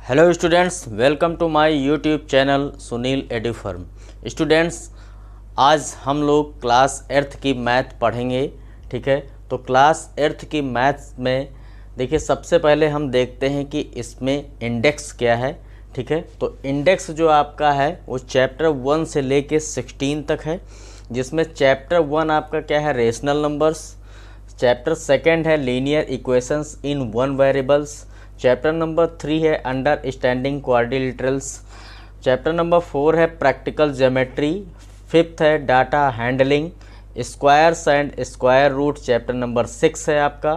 Hello students, welcome to my YouTube channel Sunil Edufirm. Students, आज हम लोग क्लास 8th की मैथ पढ़ेंगे। ठीक है, तो क्लास 8th की मैथ में देखिए, सबसे पहले हम देखते हैं कि इसमें इंडेक्स क्या है। ठीक है, तो इंडेक्स जो आपका है वो चैप्टर 1 से लेके 16 तक है, जिसमें चैप्टर 1 आपका क्या है, रेशनल नंबर्स। चैप्टर 2 है linear equations in one variables. Chapter number 3 है अंडरस्टैंडिंग क्वाड्रिलेटरल्स। चैप्टर नंबर 4 है प्रैक्टिकल ज्योमेट्री। 5th है data handling, squares and square root. Chapter number 6 है आपका।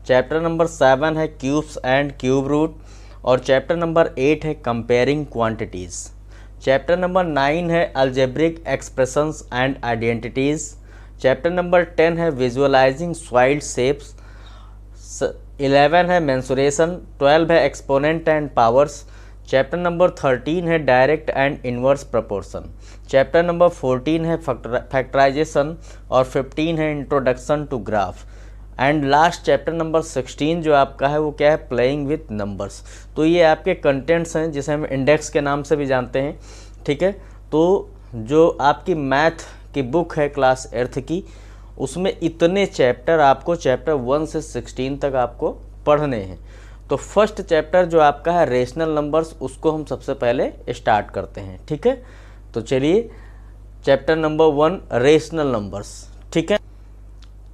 चैप्टर नंबर 7 है क्यूब्स एंड क्यूब रूट। और chapter number 8 है comparing quantities. Chapter number 9 है algebraic expressions and identities. Chapter number 10 है visualising soil shapes. 11 है mensuration. 12 है exponent and powers. Chapter number 13 है direct and inverse proportion. Chapter number 14 है factorisation. और 15 है introduction to graph. And last chapter number 16 जो आपका है वो क्या है, प्लेइंग विथ नंबर्स। तो ये आपके कंटेंट्स हैं जिसे हम इंडेक्स के नाम से भी जानते हैं। ठीक है, तो जो आपकी मैथ की बुक है क्लास 8th की, उसमें इतने चैप्टर आपको चैप्टर 1 से 16 तक आपको पढ़ने हैं। तो फर्स्ट चैप्टर जो आपका है रेशनल नंबर्स, उसको हम सबसे पहले स्टार्ट करते हैं। ठीक है, तो चलिए चैप्टर नंबर 1 रेशनल नंबर्स। ठीक है,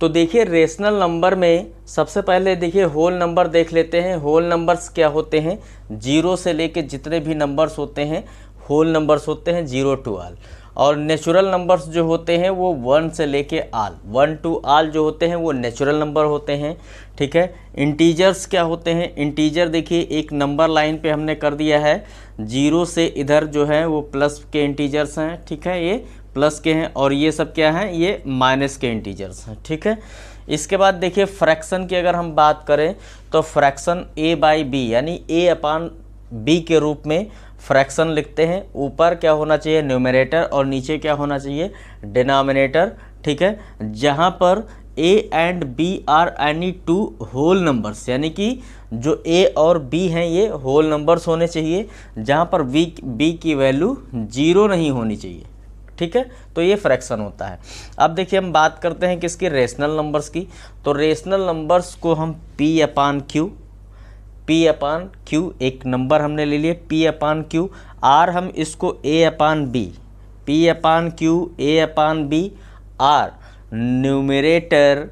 तो देखिए रेशनल नंबर में सबसे पहले देखिए होल नंबर देख लेते हैं। होल नंबर्स क्या होते हैं, 0 से लेके जितने भी नंबर्स होते हैं होल नंबर्स होते हैं, 0 to ऑल। और नेचुरल नंबर्स जो होते हैं वो 1 से लेके आल, 1 to ऑल जो होते हैं वो नेचुरल नंबर होते हैं। ठीक है, इंटीजर्स क्या होते हैं, इंटीजर देखिए एक नंबर लाइन पे हमने कर दिया है, 0 से इधर जो है वो प्लस के इंटीजर्स हैं। ठीक है, ये प्लस के हैं, और ये सब क्या हैं, ये माइनस के इंटीजर्स हैं। ठीक है, इसके बाद देखिए फ्रैक्शन की अगर हम बात करें तो फ्रैक्शन a/b यानी a/b के रूप में फ्रैक्शन लिखते हैं। ऊपर क्या होना चाहिए, न्यूमरेटर, और नीचे क्या होना चाहिए, डिनोमिनेटर। ठीक है, जहाँ पर a and b are any two whole numbers, यानी कि जो a और b हैं ये होल नंबर्स होने चाहिए, जहाँ पर b की वैल्यू 0 नहीं होनी चाहिए। ठीक है, तो ये फ्रैक्शन होता है। अब देखिए हम बात करते हैं किसकी, रेशनल नंबर्स की। तो रेशनल नंबर्स को हम P/Q एक नंबर हमने ले लिए, P/Q। R हम इसको A/B, P/Q A/B, R numerator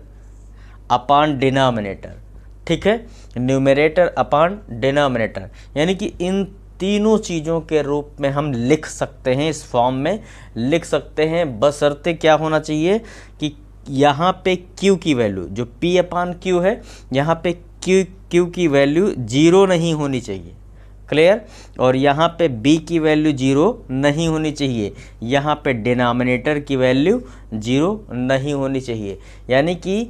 upon denominator. ठीक है, न्यूमरेटर अपॉन डिनोमिनेटर, यानी कि इन तीनों चीज़ों के रूप में हम लिख सकते हैं, इस फॉर्म में लिख सकते हैं, बशर्ते क्या होना चाहिए कि यहाँ पे Q की वैल्यू जो P/Q है, यहाँ पे Q की वैल्यू 0 नहीं होनी चाहिए। क्लियर, और यहाँ पे B की वैल्यू 0 नहीं होनी चाहिए, यहाँ पे डिनोमिनेटर की वैल्यू 0 नहीं होनी चाहिए। यानी कि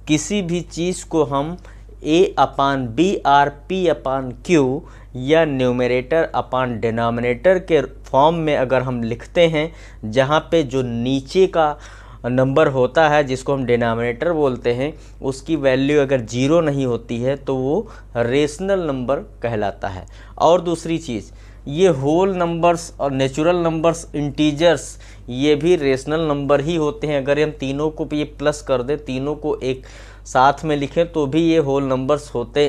किसी भी चीज़ को हम A/B और P/Q या न्यूमरेटर अपॉन डिनोमिनेटर के फॉर्म में अगर हम लिखते हैं, जहाँ पे जो नीचे का नंबर होता है जिसको हम डिनोमिनेटर बोलते हैं, उसकी वैल्यू अगर 0 नहीं होती है तो वो रेशनल नंबर कहलाता है। और दूसरी चीज़, ये होल नंबर्स और नेचुरल नंबर्स, इंटीजर्स, ये भी रेशनल नंबर ही होते हैं। अगर हम तीनों को भी ये प्लस कर दें, तीनों को एक साथ में लिखें, तो भी ये होल नंबर्स होते,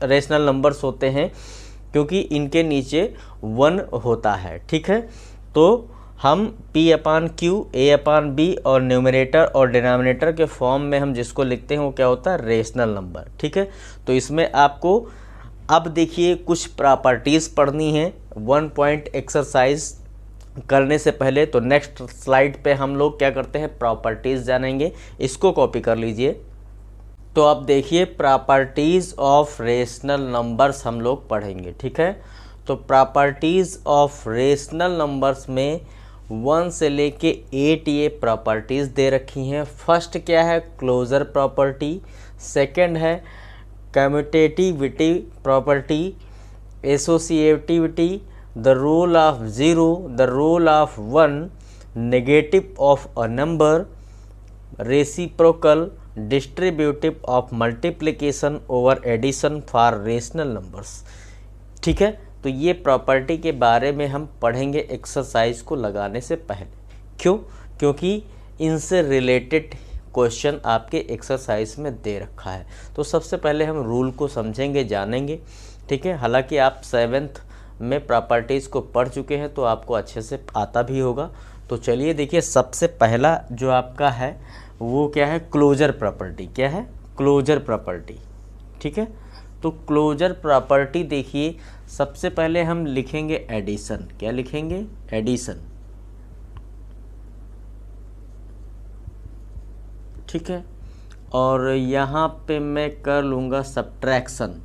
रेशनल नंबर्स होते हैं, क्योंकि इनके नीचे 1 होता है। ठीक है, तो हम P/Q A/B और न्यूमरेटर और डिनोमिनेटर के फॉर्म में हम जिसको लिखते हैं वो क्या होता है, रेशनल नंबर। ठीक है, तो इसमें आपको अब देखिए कुछ प्रॉपर्टीज़ पढ़नी है 1 पॉइंट एक्सरसाइज करने से पहले। तो नेक्स्ट स्लाइड पे हम लोग क्या करते हैं, प्रॉपर्टीज़ जानेंगे, इसको कॉपी कर लीजिए। तो अब देखिए प्रॉपर्टीज़ ऑफ रेशनल नंबर्स हम लोग पढ़ेंगे। ठीक है, तो प्रॉपर्टीज़ ऑफ रेशनल नंबर्स में 1 से लेके 8 ये प्रॉपर्टीज़ दे रखी हैं। फर्स्ट क्या है, क्लोजर प्रॉपर्टी। सेकंड है commutativity property, associativity, the role of 0, the role of 1, negative of a number, reciprocal, distributive of multiplication over addition for rational numbers. ठीक है, तो ये प्रॉपर्टी के बारे में हम पढ़ेंगे एक्सरसाइज को लगाने से पहले। क्यों? क्योंकि इनसे रिलेटेड क्वेश्चन आपके एक्सरसाइज में दे रखा है। तो सबसे पहले हम रूल को समझेंगे, जानेंगे, ठीक है। हालांकि आप 7th में प्रॉपर्टीज़ को पढ़ चुके हैं तो आपको अच्छे से आता भी होगा। तो चलिए देखिए, सबसे पहला जो आपका है वो क्या है? Closure property. क्या है? क्लोजर प्रॉपर्टी, ठीक है। तो क्लोजर प्रॉपर्टी देखिए, सबसे पहले हम लिखेंगे एडिशन। क्या लिखेंगे? एडिशन, ठीक है। और यहाँ पे मैं कर लूँगा सब्ट्रैक्शन,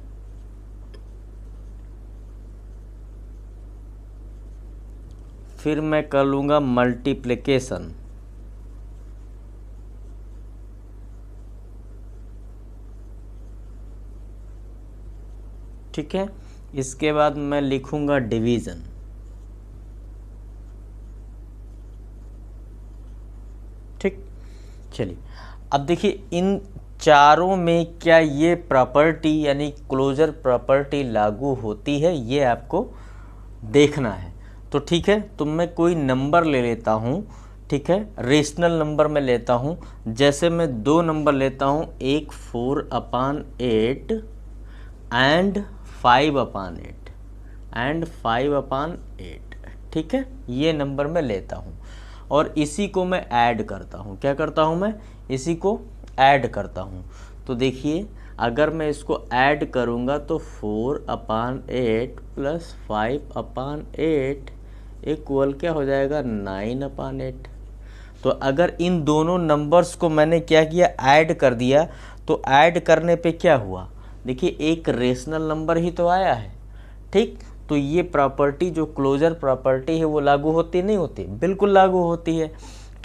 फिर मैं कर लूँगा मल्टीप्लिकेशन, ठीक है। इसके बाद मैं लिखूँगा डिवीज़न, ठीक। चलिए अब देखिए, इन चारों में क्या ये प्रॉपर्टी यानी क्लोजर प्रॉपर्टी लागू होती है, ये आपको देखना है। तो ठीक है, तो मैं कोई नंबर ले लेता हूँ, ठीक है, रेशनल नंबर में लेता हूँ। जैसे मैं 2 नंबर लेता हूँ, एक 4/8 एंड 5/8 एंड 5/8, ठीक है। ये नंबर मैं लेता हूँ और इसी को मैं ऐड करता हूँ। क्या करता हूँ मैं? इसी को ऐड करता हूँ। तो देखिए, अगर मैं इसको ऐड करूँगा तो 4/8 प्लस 5/8 इक्वल क्या हो जाएगा? 9/8। तो अगर इन दोनों नंबर्स को मैंने क्या किया? ऐड कर दिया। तो ऐड करने पे क्या हुआ? देखिए, एक रेशनल नंबर ही तो आया है, ठीक। तो ये प्रॉपर्टी जो क्लोजर प्रॉपर्टी है वो लागू होती नहीं होती? बिल्कुल लागू होती है,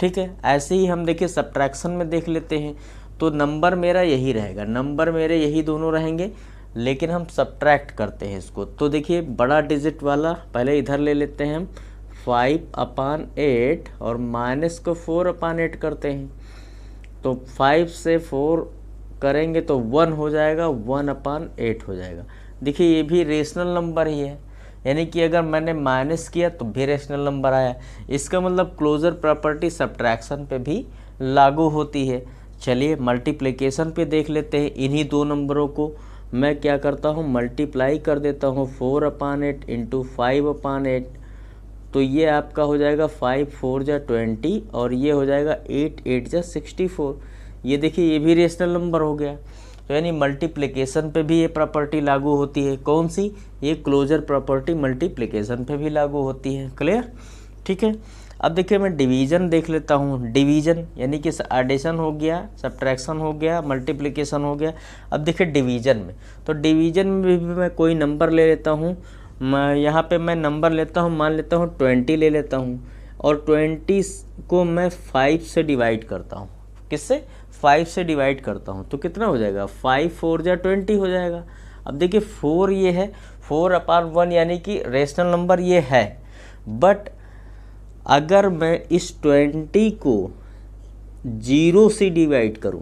ठीक है। ऐसे ही हम देखिए सब्ट्रैक्शन में देख लेते हैं। तो नंबर मेरा यही रहेगा, नंबर मेरे यही दोनों रहेंगे, लेकिन हम सब्ट्रैक्ट करते हैं इसको। तो देखिए, बड़ा डिजिट वाला पहले इधर ले लेते हैं हम 5/8 और माइनस को 4/8 करते हैं। तो 5 से 4 करेंगे तो 1 हो जाएगा, 1/8 हो जाएगा। देखिए, ये भी रेशनल नंबर ही है, यानी कि अगर मैंने माइनस किया तो भी रेशनल नंबर आया। इसका मतलब क्लोजर प्रॉपर्टी सब्ट्रैक्शन पे भी लागू होती है। चलिए मल्टीप्लिकेशन पे देख लेते हैं। इन्हीं 2 नंबरों को मैं क्या करता हूँ? मल्टीप्लाई कर देता हूँ 4/8 इंटू 5/8। तो ये आपका हो जाएगा 5 4 जा 20 और ये हो जाएगा 8 8 जा 64। ये देखिए, ये भी रेशनल नंबर हो गया। तो यानी मल्टीप्लिकेशन पे भी ये प्रॉपर्टी लागू होती है। कौन सी? ये क्लोजर प्रॉपर्टी मल्टीप्लिकेशन पे भी लागू होती है। क्लियर? ठीक है। अब देखिए, मैं डिवीज़न देख लेता हूँ। डिवीज़न यानी कि एडिशन हो गया, सब्ट्रैक्शन हो गया, मल्टीप्लिकेशन हो गया। अब देखिए डिवीज़न में, तो डिवीज़न में भी मैं कोई नंबर ले लेता हूँ। मैं यहाँ पे मैं नंबर लेता हूँ, मान लेता हूँ 20 ले लेता हूँ और 20 को मैं 5 से डिवाइड करता हूँ। किससे? 5 से डिवाइड करता हूँ। तो कितना हो जाएगा? 5 4 जा 20 हो जाएगा। अब देखिए 4 ये है, 4/1 यानी कि रेशनल नंबर ये है। बट अगर मैं इस 20 को 0 से डिवाइड करूं,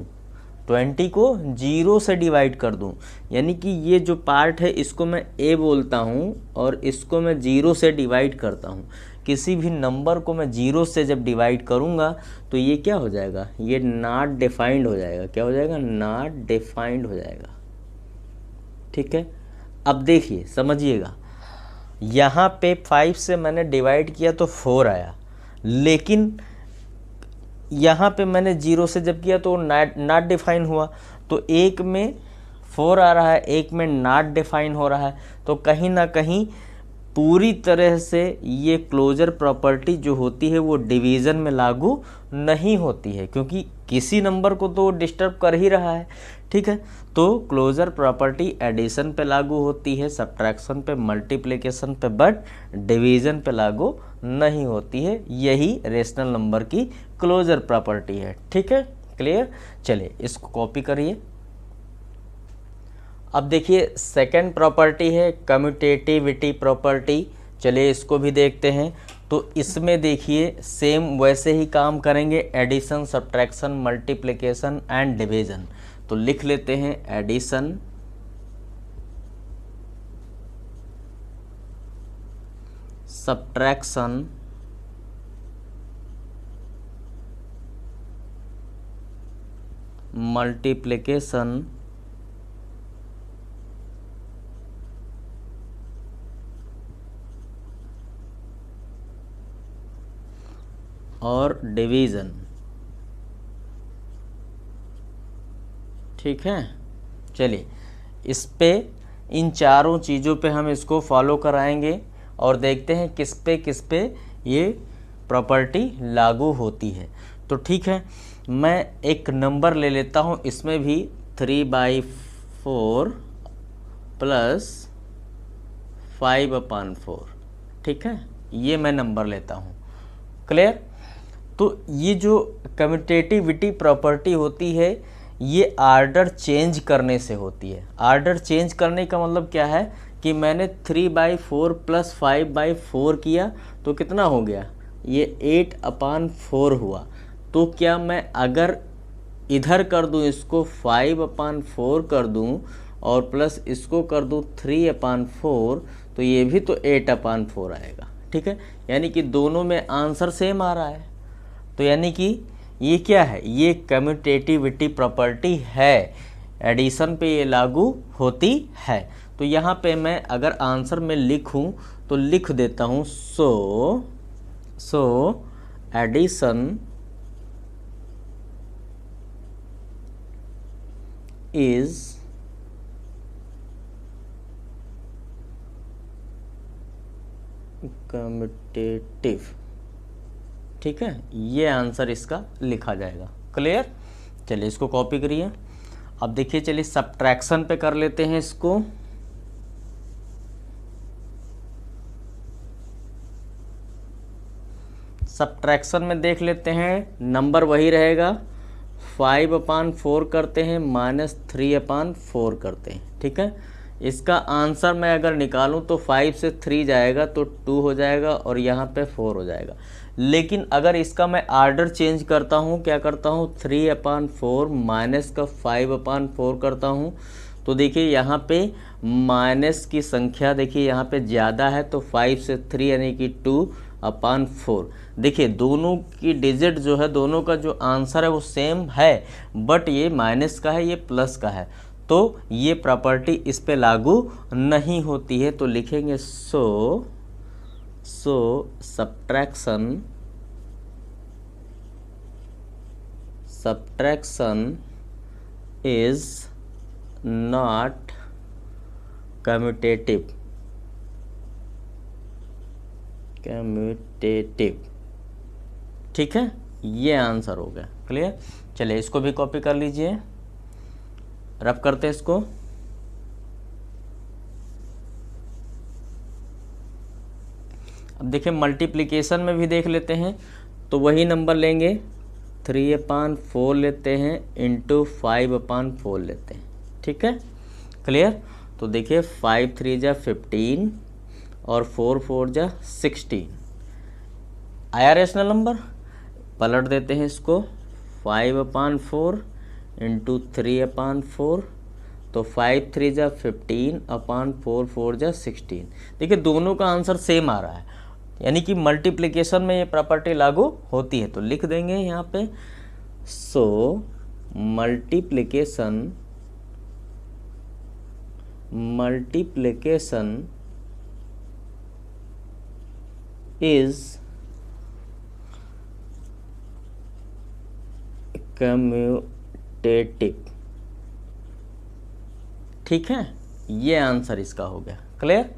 20 को 0 से डिवाइड कर दूं, यानी कि ये जो पार्ट है इसको मैं a बोलता हूं और इसको मैं 0 से डिवाइड करता हूं। किसी भी नंबर को मैं 0 से जब डिवाइड करूंगा तो ये क्या हो जाएगा? ये नॉट डिफाइंड हो जाएगा। क्या हो जाएगा? नॉट डिफाइंड हो जाएगा। ठीक है। अब देखिए, समझिएगा, यहाँ पे 5 से मैंने डिवाइड किया तो 4 आया, लेकिन यहाँ पे मैंने 0 से जब किया तो नॉट डिफाइन हुआ। तो एक में 4 आ रहा है, एक में नॉट डिफाइन हो रहा है। तो कहीं ना कहीं पूरी तरह से ये क्लोजर प्रॉपर्टी जो होती है वो डिवीज़न में लागू नहीं होती है, क्योंकि किसी नंबर को तो डिस्टर्ब कर ही रहा है। ठीक है। तो क्लोजर प्रॉपर्टी एडिशन पे लागू होती है, सब्ट्रैक्शन पे, मल्टीप्लिकेशन पे, बट डिवीज़न पे लागू नहीं होती है। यही रेशनल नंबर की क्लोजर प्रॉपर्टी है। ठीक है, क्लियर? चलिए इसको कॉपी करिए। अब देखिए सेकंड प्रॉपर्टी है कम्यूटेटिविटी प्रॉपर्टी। चलिए इसको भी देखते हैं। तो इसमें देखिए सेम वैसे ही काम करेंगे, addition, subtraction, multiplication and division. तो लिख लेते हैं एडिशन, सब्ट्रैक्शन मल्टीप्लिकेशन और डिवीज़न। ठीक है, चलिए इस पे इन चारों चीज़ों पे हम इसको फॉलो कराएंगे और देखते हैं किस पे ये प्रॉपर्टी लागू होती है। तो ठीक है, मैं एक नंबर ले लेता हूँ, इसमें भी 3/4 प्लस 5/4। ठीक है, ये मैं नंबर लेता हूँ। क्लियर? तो ये जो कम्यूटेटिविटी प्रॉपर्टी होती है ये आर्डर चेंज करने से होती है। आर्डर चेंज करने का मतलब क्या है कि मैंने 3/4 प्लस 5/4 किया तो कितना हो गया, ये 8/4 हुआ। तो क्या मैं अगर इधर कर दूं इसको 5/4 कर दूं और प्लस इसको कर दूं 3/4 तो ये भी तो 8/4 आएगा। ठीक है, यानी कि दोनों में आंसर सेम आ रहा है। तो यानी कि ये क्या है, ये कम्यूटेटिविटी प्रॉपर्टी है, एडिशन पे ये लागू होती है। तो यहाँ पे मैं अगर आंसर में लिखूं तो लिख देता हूँ सो एडिशन इज कम्यूटेटिव। ठीक है, ये आंसर इसका लिखा जाएगा। क्लियर? चलिए इसको कॉपी करिए। अब देखिए, चलिए सब्ट्रैक्शन पे कर लेते हैं इसको। सब्ट्रैक्शन में देख लेते हैं, नंबर वही रहेगा, 5/4 करते हैं माइनस 3/4 करते हैं। ठीक है, इसका आंसर मैं अगर निकालूं तो 5 से 3 जाएगा तो 2 हो जाएगा और यहाँ पे 4 हो जाएगा। लेकिन अगर इसका मैं आर्डर चेंज करता हूँ, क्या करता हूँ, 3/4 माइनस का 5/4 करता हूँ, तो देखिए यहाँ पे माइनस की संख्या देखिए यहाँ पे ज़्यादा है तो 5 से 3 यानी कि 2/4। देखिए दोनों की डिजिट जो है, दोनों का जो आंसर है वो सेम है, बट ये माइनस का है, ये प्लस का है, तो ये प्रॉपर्टी इस पे लागू नहीं होती है। तो लिखेंगे सो सब्ट्रैक्शन इज नॉट कम्यूटेटिव। ठीक है, ये आंसर हो गया। क्लियर? चलिए इसको भी कॉपी कर लीजिए, रब करते हैं इसको। अब देखिए मल्टीप्लिकेशन में भी देख लेते हैं, तो वही नंबर लेंगे, 3/4 लेते हैं इंटू 5/4 लेते हैं। ठीक है, क्लियर? तो देखिए 5 3 जा 15 और 4 4 जा 16 आया रेशनल नंबर। पलट देते हैं इसको, 5/4 इंटू 3/4 तो 5 3 जा 15/4 4 जा 16। देखिए दोनों का आंसर सेम आ रहा है, यानी कि मल्टीप्लिकेशन में ये प्रॉपर्टी लागू होती है। तो लिख देंगे यहाँ पे सो मल्टीप्लिकेशन इज कम्यूटेटिव। ठीक है, ये आंसर इसका हो गया। क्लियर?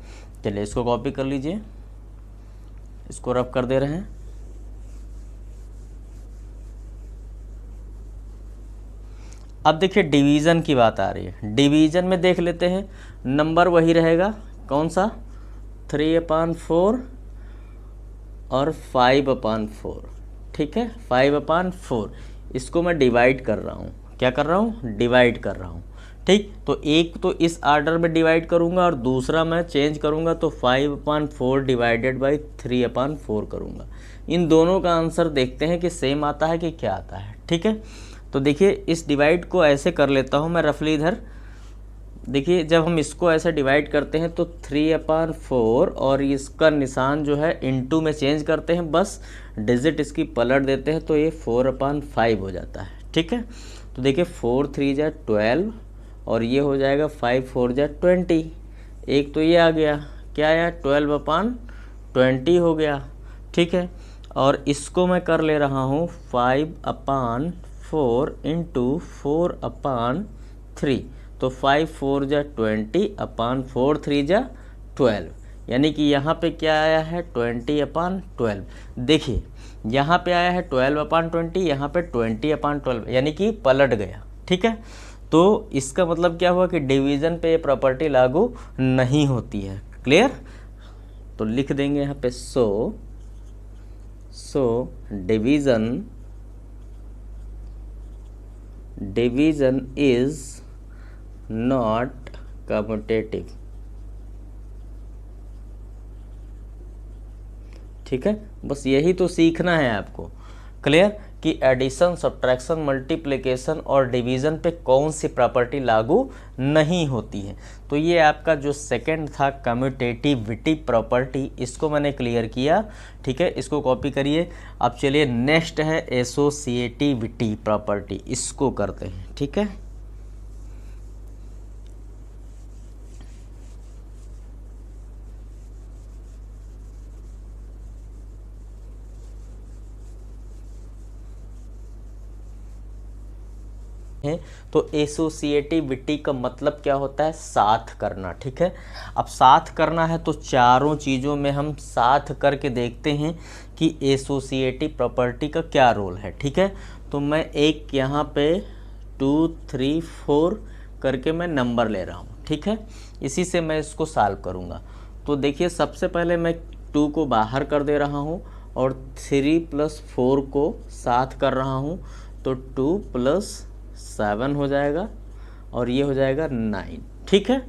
चलिए इसको कॉपी कर लीजिए, इसको रब कर दे रहे हैं। अब देखिए डिवीज़न की बात आ रही है। डिवीज़न में देख लेते हैं, नंबर वही रहेगा, कौन सा, 3/4 और 5/4। ठीक है, 5/4 इसको मैं डिवाइड कर रहा हूँ। क्या कर रहा हूँ? डिवाइड कर रहा हूँ। ठीक, तो एक तो इस आर्डर में डिवाइड करूँगा और दूसरा मैं चेंज करूँगा तो 5/4 डिवाइडेड बाई 3/4 करूँगा। इन दोनों का आंसर देखते हैं कि सेम आता है कि क्या आता है। ठीक है, तो देखिए इस डिवाइड को ऐसे कर लेता हूँ मैं रफली, इधर देखिए जब हम इसको ऐसे डिवाइड करते हैं तो 3/4 और इसका निशान जो है इनटू में चेंज करते हैं, बस डिजिट इसकी पलट देते हैं तो ये 4/5 हो जाता है। ठीक है, तो देखिए 4 3 जा 12 और ये हो जाएगा 5 4 जा 20। एक तो ये आ गया, क्या आया 12/20 हो गया। ठीक है, और इसको मैं कर ले रहा हूँ 5/4 इंटू 4/3, तो 5 4 जा 20/4 3 जा 12, यानी कि यहाँ पे क्या आया है 20/12। देखिए यहाँ पे आया है 12/20, यहाँ पे 20/12, यानी कि पलट गया। ठीक है, तो इसका मतलब क्या हुआ कि डिवीज़न पे ये प्रॉपर्टी लागू नहीं होती है। क्लियर, तो लिख देंगे यहाँ पे सो डिवीज़न इज नॉट कम्यूटेटिव। ठीक है, बस यही तो सीखना है आपको। क्लियर, कि एडिशन, सब्ट्रैक्शन, मल्टीप्लिकेशन और डिवीज़न पे कौन सी प्रॉपर्टी लागू नहीं होती है। तो ये आपका जो सेकंड था कम्यूटेटिविटी प्रॉपर्टी, इसको मैंने क्लियर किया। ठीक है, इसको कॉपी करिए। अब चलिए नेक्स्ट है एसोसिएटिविटी प्रॉपर्टी, इसको करते हैं। ठीक है, तो एसोसिएटिविटी का मतलब क्या होता है, साथ करना। ठीक है, अब साथ करना है तो चारों चीज़ों में हम साथ करके देखते हैं कि एसोसिएटिव प्रॉपर्टी का क्या रोल है। ठीक है, तो मैं एक यहाँ पे 2 3 4 करके मैं नंबर ले रहा हूँ। ठीक है, इसी से मैं इसको सॉल्व करूँगा। तो देखिए सबसे पहले मैं 2 को बाहर कर दे रहा हूँ और 3 + 4 को साथ कर रहा हूँ, तो 2 + 7 हो जाएगा और ये हो जाएगा 9। ठीक है,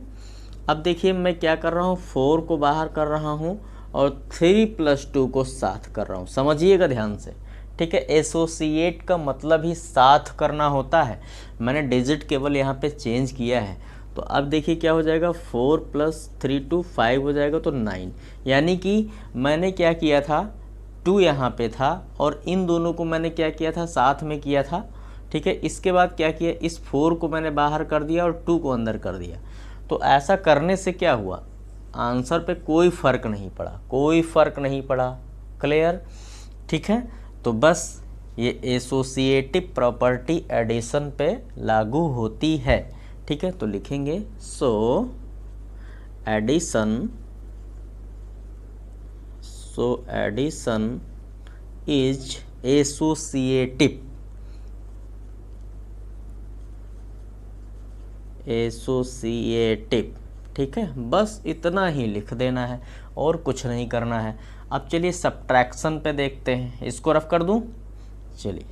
अब देखिए मैं क्या कर रहा हूँ, 4 को बाहर कर रहा हूँ और 3 + 2 को साथ कर रहा हूँ। समझिएगा ध्यान से। ठीक है, एसोसिएट का मतलब ही साथ करना होता है। मैंने डिजिट केवल यहाँ पे चेंज किया है। तो अब देखिए क्या हो जाएगा, 4 + 3 2 5 हो जाएगा, तो 9। यानी कि मैंने क्या किया था, 2 यहाँ पे था और इन दोनों को मैंने क्या किया था, साथ में किया था। ठीक है, इसके बाद क्या किया, इस 4 को मैंने बाहर कर दिया और 2 को अंदर कर दिया। तो ऐसा करने से क्या हुआ, आंसर पे कोई फ़र्क नहीं पड़ा, कोई फ़र्क नहीं पड़ा। क्लियर, ठीक है, तो बस ये एसोसिएटिव प्रॉपर्टी एडिशन पे लागू होती है। ठीक है, तो लिखेंगे सो एडिशन इज एसोसिएटिव ठीक है, बस इतना ही लिख देना है और कुछ नहीं करना है। अब चलिए सब्ट्रैक्शन पे देखते हैं, इसको रफ कर दूं। चलिए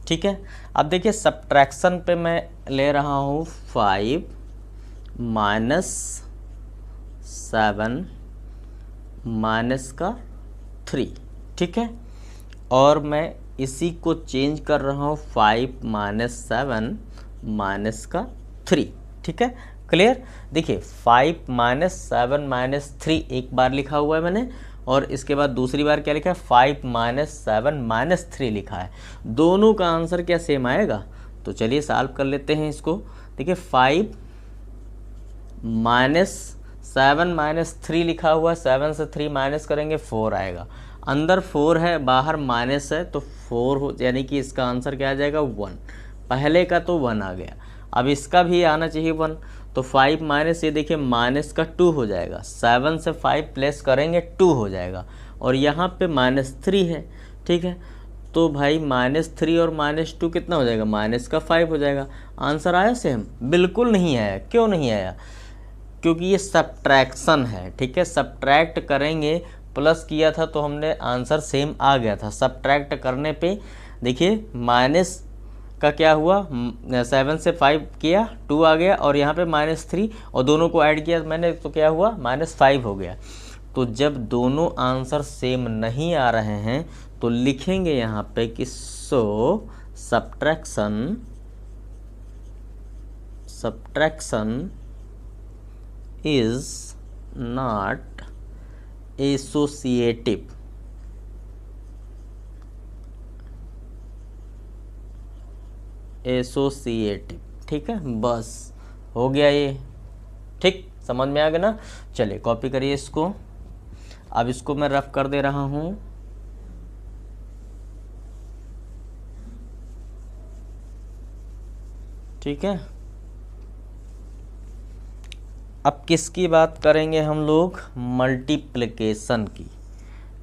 ठीक है, अब देखिए सब्ट्रैक्शन पे मैं ले रहा हूँ 5 - 7 -3। ठीक है, और मैं इसी को चेंज कर रहा हूँ 5 - 7 -3। ठीक है, क्लियर। देखिए 5 - 7 -3 एक बार लिखा हुआ है मैंने, और इसके बाद दूसरी बार क्या लिखा है, 5 - 7 -3 लिखा है। दोनों का आंसर क्या सेम आएगा, तो चलिए सॉल्व कर लेते हैं इसको। देखिए 5 - 7 -3 लिखा हुआ है, 7 से 3 माइनस करेंगे 4 आएगा। अंदर 4 है, बाहर माइनस है, तो 4 हो, यानी कि इसका आंसर क्या आ जाएगा 1। पहले का तो 1 आ गया, अब इसका भी आना चाहिए 1। तो 5 माइनस, ये देखिए माइनस का 2 हो जाएगा, 7 से 5 प्लस करेंगे 2 हो जाएगा, और यहाँ पे -3 है। ठीक है, तो भाई -3 और -2 कितना हो जाएगा, -5 हो जाएगा। आंसर आया सेम, बिल्कुल नहीं आया। क्यों नहीं आया, क्योंकि ये सब्ट्रैक्शन है। ठीक है, सब्ट्रैक्ट करेंगे, प्लस किया था तो हमने आंसर सेम आ गया था। सब्ट्रैक्ट करने पे देखिए माइनस का क्या हुआ, 7 से 5 किया 2 आ गया, और यहाँ पे -3 और दोनों को ऐड किया मैंने तो क्या हुआ, -5 हो गया। तो जब दोनों आंसर सेम नहीं आ रहे हैं तो लिखेंगे यहाँ पे कि सो सब्ट्रैक्शन इज नॉट एसोसिएटिव। ठीक है, बस हो गया ये। ठीक, समझ में आ गया ना। चलिए कॉपी करिए इसको। अब इसको मैं रफ कर दे रहा हूँ। ठीक है, अब किसकी बात करेंगे हम लोग? मल्टीप्लिकेशन की।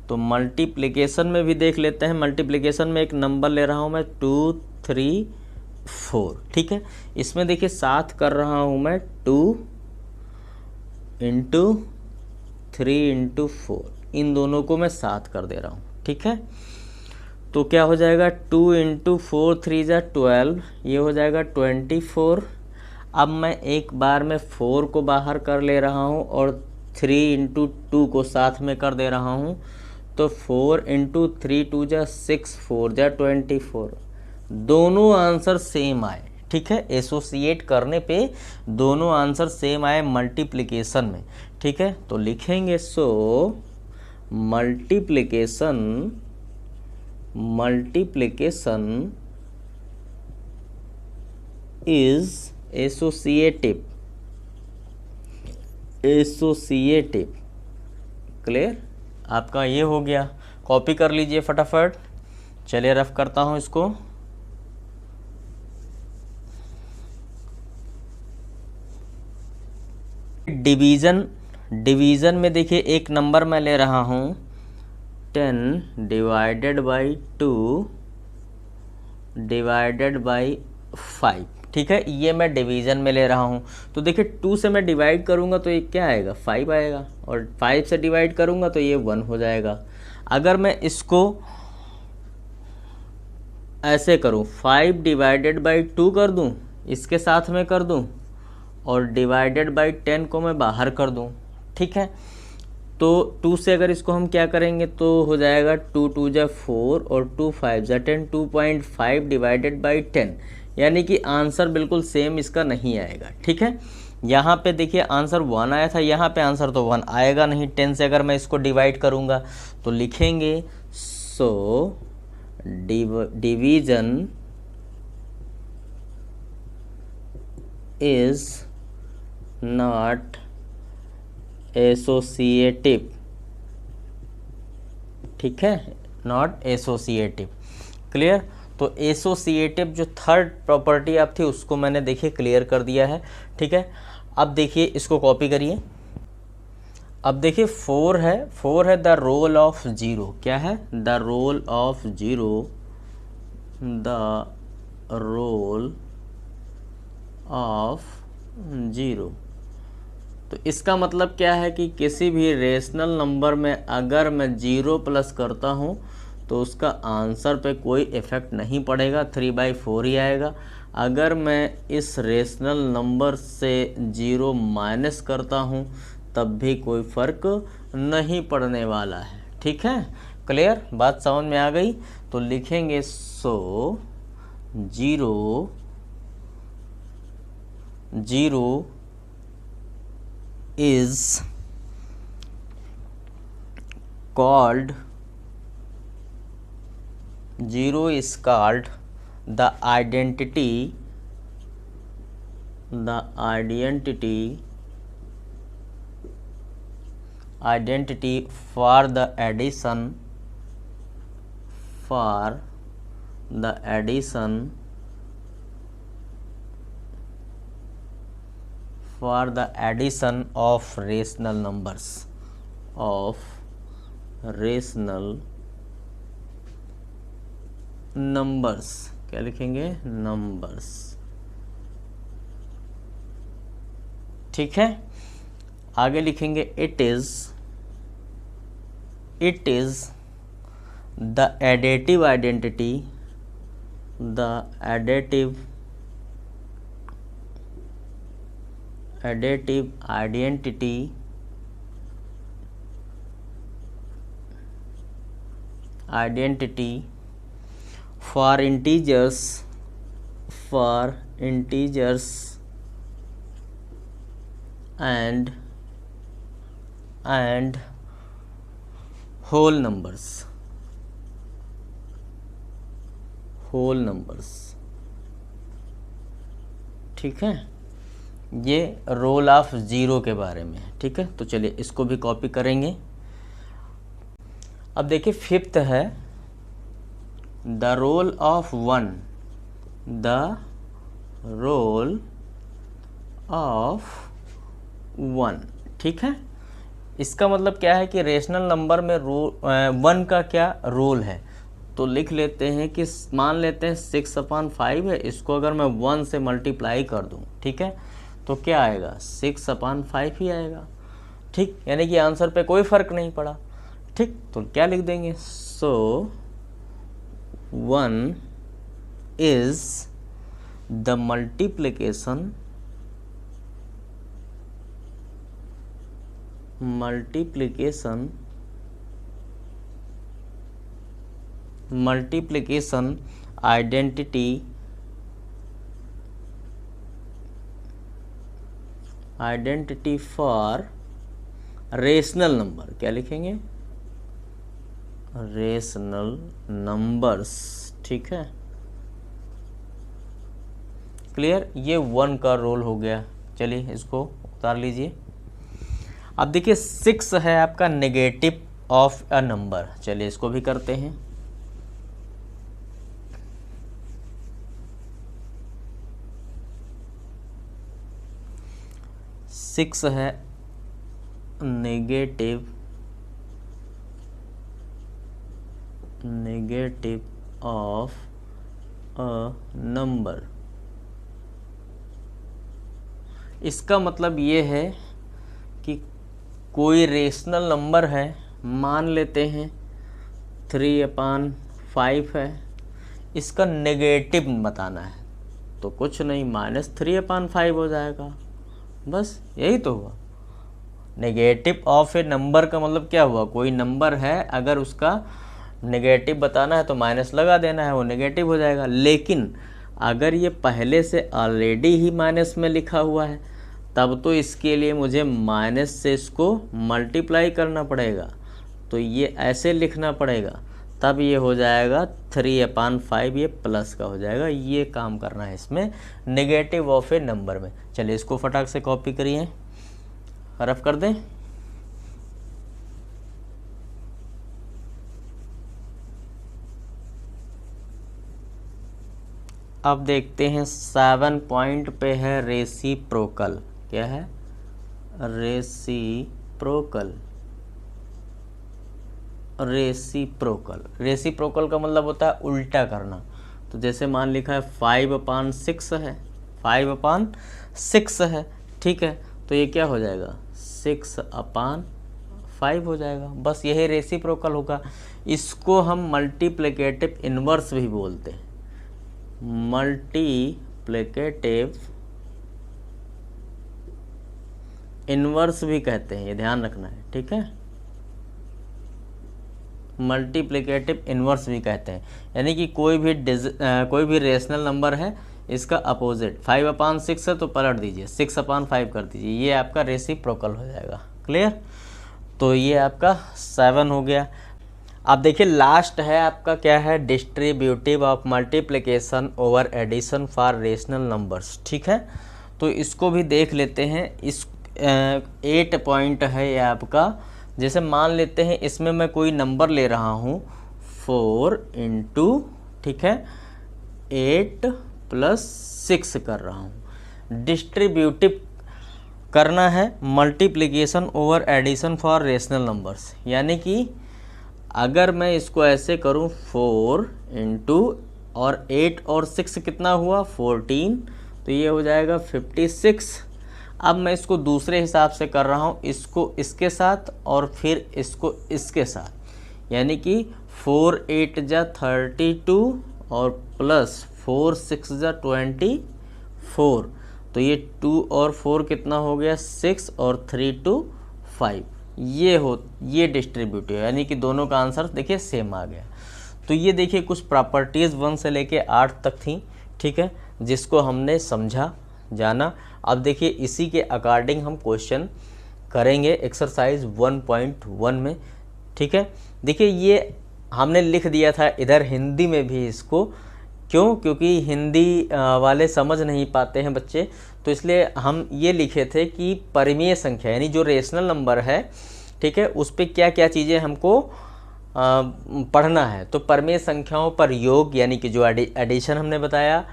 तो मल्टीप्लिकेशन में भी देख लेते हैं। मल्टीप्लिकेशन में एक नंबर ले रहा हूँ मैं 2, 3, 4। ठीक है, इसमें देखिए 7 कर रहा हूँ मैं 2 इंटू 3 इंटू 4, इन दोनों को मैं 7 कर दे रहा हूँ। ठीक है, तो क्या हो जाएगा 2 इंटू 4 3 जा 12, ये हो जाएगा 24। अब मैं एक बार में 4 को बाहर कर ले रहा हूँ और 3 इंटू 2 को साथ में कर दे रहा हूँ, तो 4 इंटू 3 2 जा 6 4 जा 24। दोनों आंसर सेम आए। ठीक है, एसोसिएट करने पे दोनों आंसर सेम आए मल्टीप्लिकेशन में। ठीक है, तो लिखेंगे सो मल्टीप्लिकेशन इज एसोसिएटिव। क्लियर? आपका ये हो गया। कॉपी कर लीजिए फटाफट। चलिए रफ करता हूँ इसको। डिवीज़न में देखिए एक नंबर मैं ले रहा हूँ 10 डिवाइडेड बाई 2 डिवाइडेड बाई 5। ठीक है, ये मैं डिवीज़न में ले रहा हूँ। तो देखिए 2 से मैं डिवाइड करूँगा तो ये क्या आएगा? 5 आएगा, और 5 से डिवाइड करूँगा तो ये 1 हो जाएगा। अगर मैं इसको ऐसे करूँ 5 डिवाइडेड बाई 2 कर दूँ, इसके साथ में कर दूँ, और डिवाइडेड बाई 10 को मैं बाहर कर दूं। ठीक है, तो 2 से अगर इसको हम क्या करेंगे तो हो जाएगा 2 2 जा 4 और 2 5 जा 10, 2.5 डिवाइडेड बाई 10, यानी कि आंसर बिल्कुल सेम इसका नहीं आएगा। ठीक है, यहाँ पे देखिए आंसर 1 आया था, यहाँ पे आंसर तो 1 आएगा नहीं। 10 से अगर मैं इसको डिवाइड करूँगा तो लिखेंगे सो डिवीज़न इज़ नॉट एसोसिएटिव। ठीक है, नॉट एसोसिएटिव। क्लियर? तो एसोसिएटिव जो थर्ड प्रॉपर्टी आप थी उसको मैंने देखिए क्लियर कर दिया है। ठीक है, अब देखिए इसको कॉपी करिए। अब देखिए 4 है द रोल ऑफ जीरो। क्या है? The role of zero, the role of zero. तो इसका मतलब क्या है कि किसी भी रेशनल नंबर में अगर मैं 0 प्लस करता हूँ तो उसका आंसर पे कोई इफ़ेक्ट नहीं पड़ेगा, 3/4 ही आएगा। अगर मैं इस रेशनल नंबर से 0 माइनस करता हूँ तब भी कोई फ़र्क नहीं पड़ने वाला है। ठीक है, क्लियर? बात समझ में आ गई? तो लिखेंगे so zero is called the identity for the addition of rational numbers, क्या लिखेंगे? नंबर्स। ठीक है, आगे लिखेंगे it is the additive identity identity for integers and whole numbers ठीक है। ये रोल ऑफ ज़ीरो के बारे में है, ठीक है। तो चलिए इसको भी कॉपी करेंगे। अब देखिए फिफ्थ है द रोल ऑफ वन, ठीक है। इसका मतलब क्या है कि रेशनल नंबर में वन का क्या रोल है। तो लिख लेते हैं कि मान लेते हैं 6/5 है, इसको अगर मैं 1 से मल्टीप्लाई कर दूं, ठीक है, तो क्या आएगा 6/5 ही आएगा, ठीक। यानी कि आंसर पे कोई फ़र्क नहीं पड़ा, ठीक। तो क्या लिख देंगे, सो 1 is the multiplication identity for rational number. क्या लिखेंगे, रेशनल नंबर्स, ठीक है। क्लियर, ये 1 का रोल हो गया। चलिए इसको उतार लीजिए। अब देखिए 6 है आपका नेगेटिव ऑफ अ नंबर। चलिए इसको भी करते हैं। सिक्स है नेगेटिव ऑफ अ नंबर। इसका मतलब ये है कि कोई रेशनल नंबर है, मान लेते हैं 3/5 है, इसका नेगेटिव बताना है, तो कुछ नहीं -3/5 हो जाएगा, बस यही तो हुआ। नेगेटिव ऑफ ए नंबर का मतलब क्या हुआ, कोई नंबर है अगर उसका नेगेटिव बताना है तो माइनस लगा देना है, वो नेगेटिव हो जाएगा। लेकिन अगर ये पहले से ऑलरेडी ही माइनस में लिखा हुआ है तब तो इसके लिए मुझे माइनस से इसको मल्टीप्लाई करना पड़ेगा, तो ये ऐसे लिखना पड़ेगा, तब ये हो जाएगा 3/5, ये प्लस का हो जाएगा। ये काम करना है इसमें नेगेटिव ऑफ ए नंबर में। चलिए इसको फटाक से कॉपी करिए, रफ कर दें। अब देखते हैं 7 पॉइंट पे है रेसिप्रोकल। क्या है, रेसिप्रोकल का मतलब होता है उल्टा करना। तो जैसे मान लिखा है 5/6 है, 5/6 है, ठीक है, तो ये क्या हो जाएगा 6/5 हो जाएगा। बस यही रेसिप्रोकल होगा। इसको हम मल्टीप्लिकेटिव इन्वर्स भी बोलते हैं, मल्टीप्लिकेटिव इन्वर्स भी कहते हैं, ये ध्यान रखना है, ठीक है। मल्टीप्लिकेटिव इन्वर्स भी कहते हैं, यानी कि कोई भी रेशनल नंबर है, इसका अपोजिट 5/6 है तो पलट दीजिए 6/5 कर दीजिए, ये आपका रेसिप्रोकल हो जाएगा। क्लियर, तो ये आपका 7 हो गया। अब देखिए लास्ट है आपका क्या है, distributive of multiplication over addition for rational numbers, ठीक है। तो इसको भी देख लेते हैं। इस 8 पॉइंट है ये आपका। जैसे मान लेते हैं इसमें मैं कोई नंबर ले रहा हूँ 4 × ठीक है 8 + 6 कर रहा हूँ। डिस्ट्रीब्यूटिव करना है multiplication over addition for rational numbers, यानी कि अगर मैं इसको ऐसे करूं 4 × और 8 और 6 कितना हुआ 14, तो ये हो जाएगा 56। अब मैं इसको दूसरे हिसाब से कर रहा हूं, इसको इसके साथ और फिर इसको इसके साथ, यानी कि 4 8 जा 32 और प्लस 4 6 जा 24, तो ये 2 और 4 कितना हो गया 6 और 3 2 5। ये डिस्ट्रीब्यूटिव, यानी कि दोनों का आंसर देखिए सेम आ गया। तो ये देखिए कुछ प्रॉपर्टीज़ 1 से लेके 8 तक थी, ठीक है, जिसको हमने समझा जाना। अब देखिए इसी के अकॉर्डिंग हम क्वेश्चन करेंगे एक्सरसाइज 1.1 में, ठीक है। देखिए ये हमने लिख दिया था इधर हिंदी में भी इसको, क्यों? क्योंकि हिंदी वाले समझ नहीं पाते हैं बच्चे, तो इसलिए हम ये लिखे थे कि परिमेय संख्या यानी जो रेशनल नंबर है, ठीक है, उस पर क्या क्या चीज़ें हमको पढ़ना है। तो परिमेय संख्याओं पर योग यानी कि जो एडिशन हमने बताया,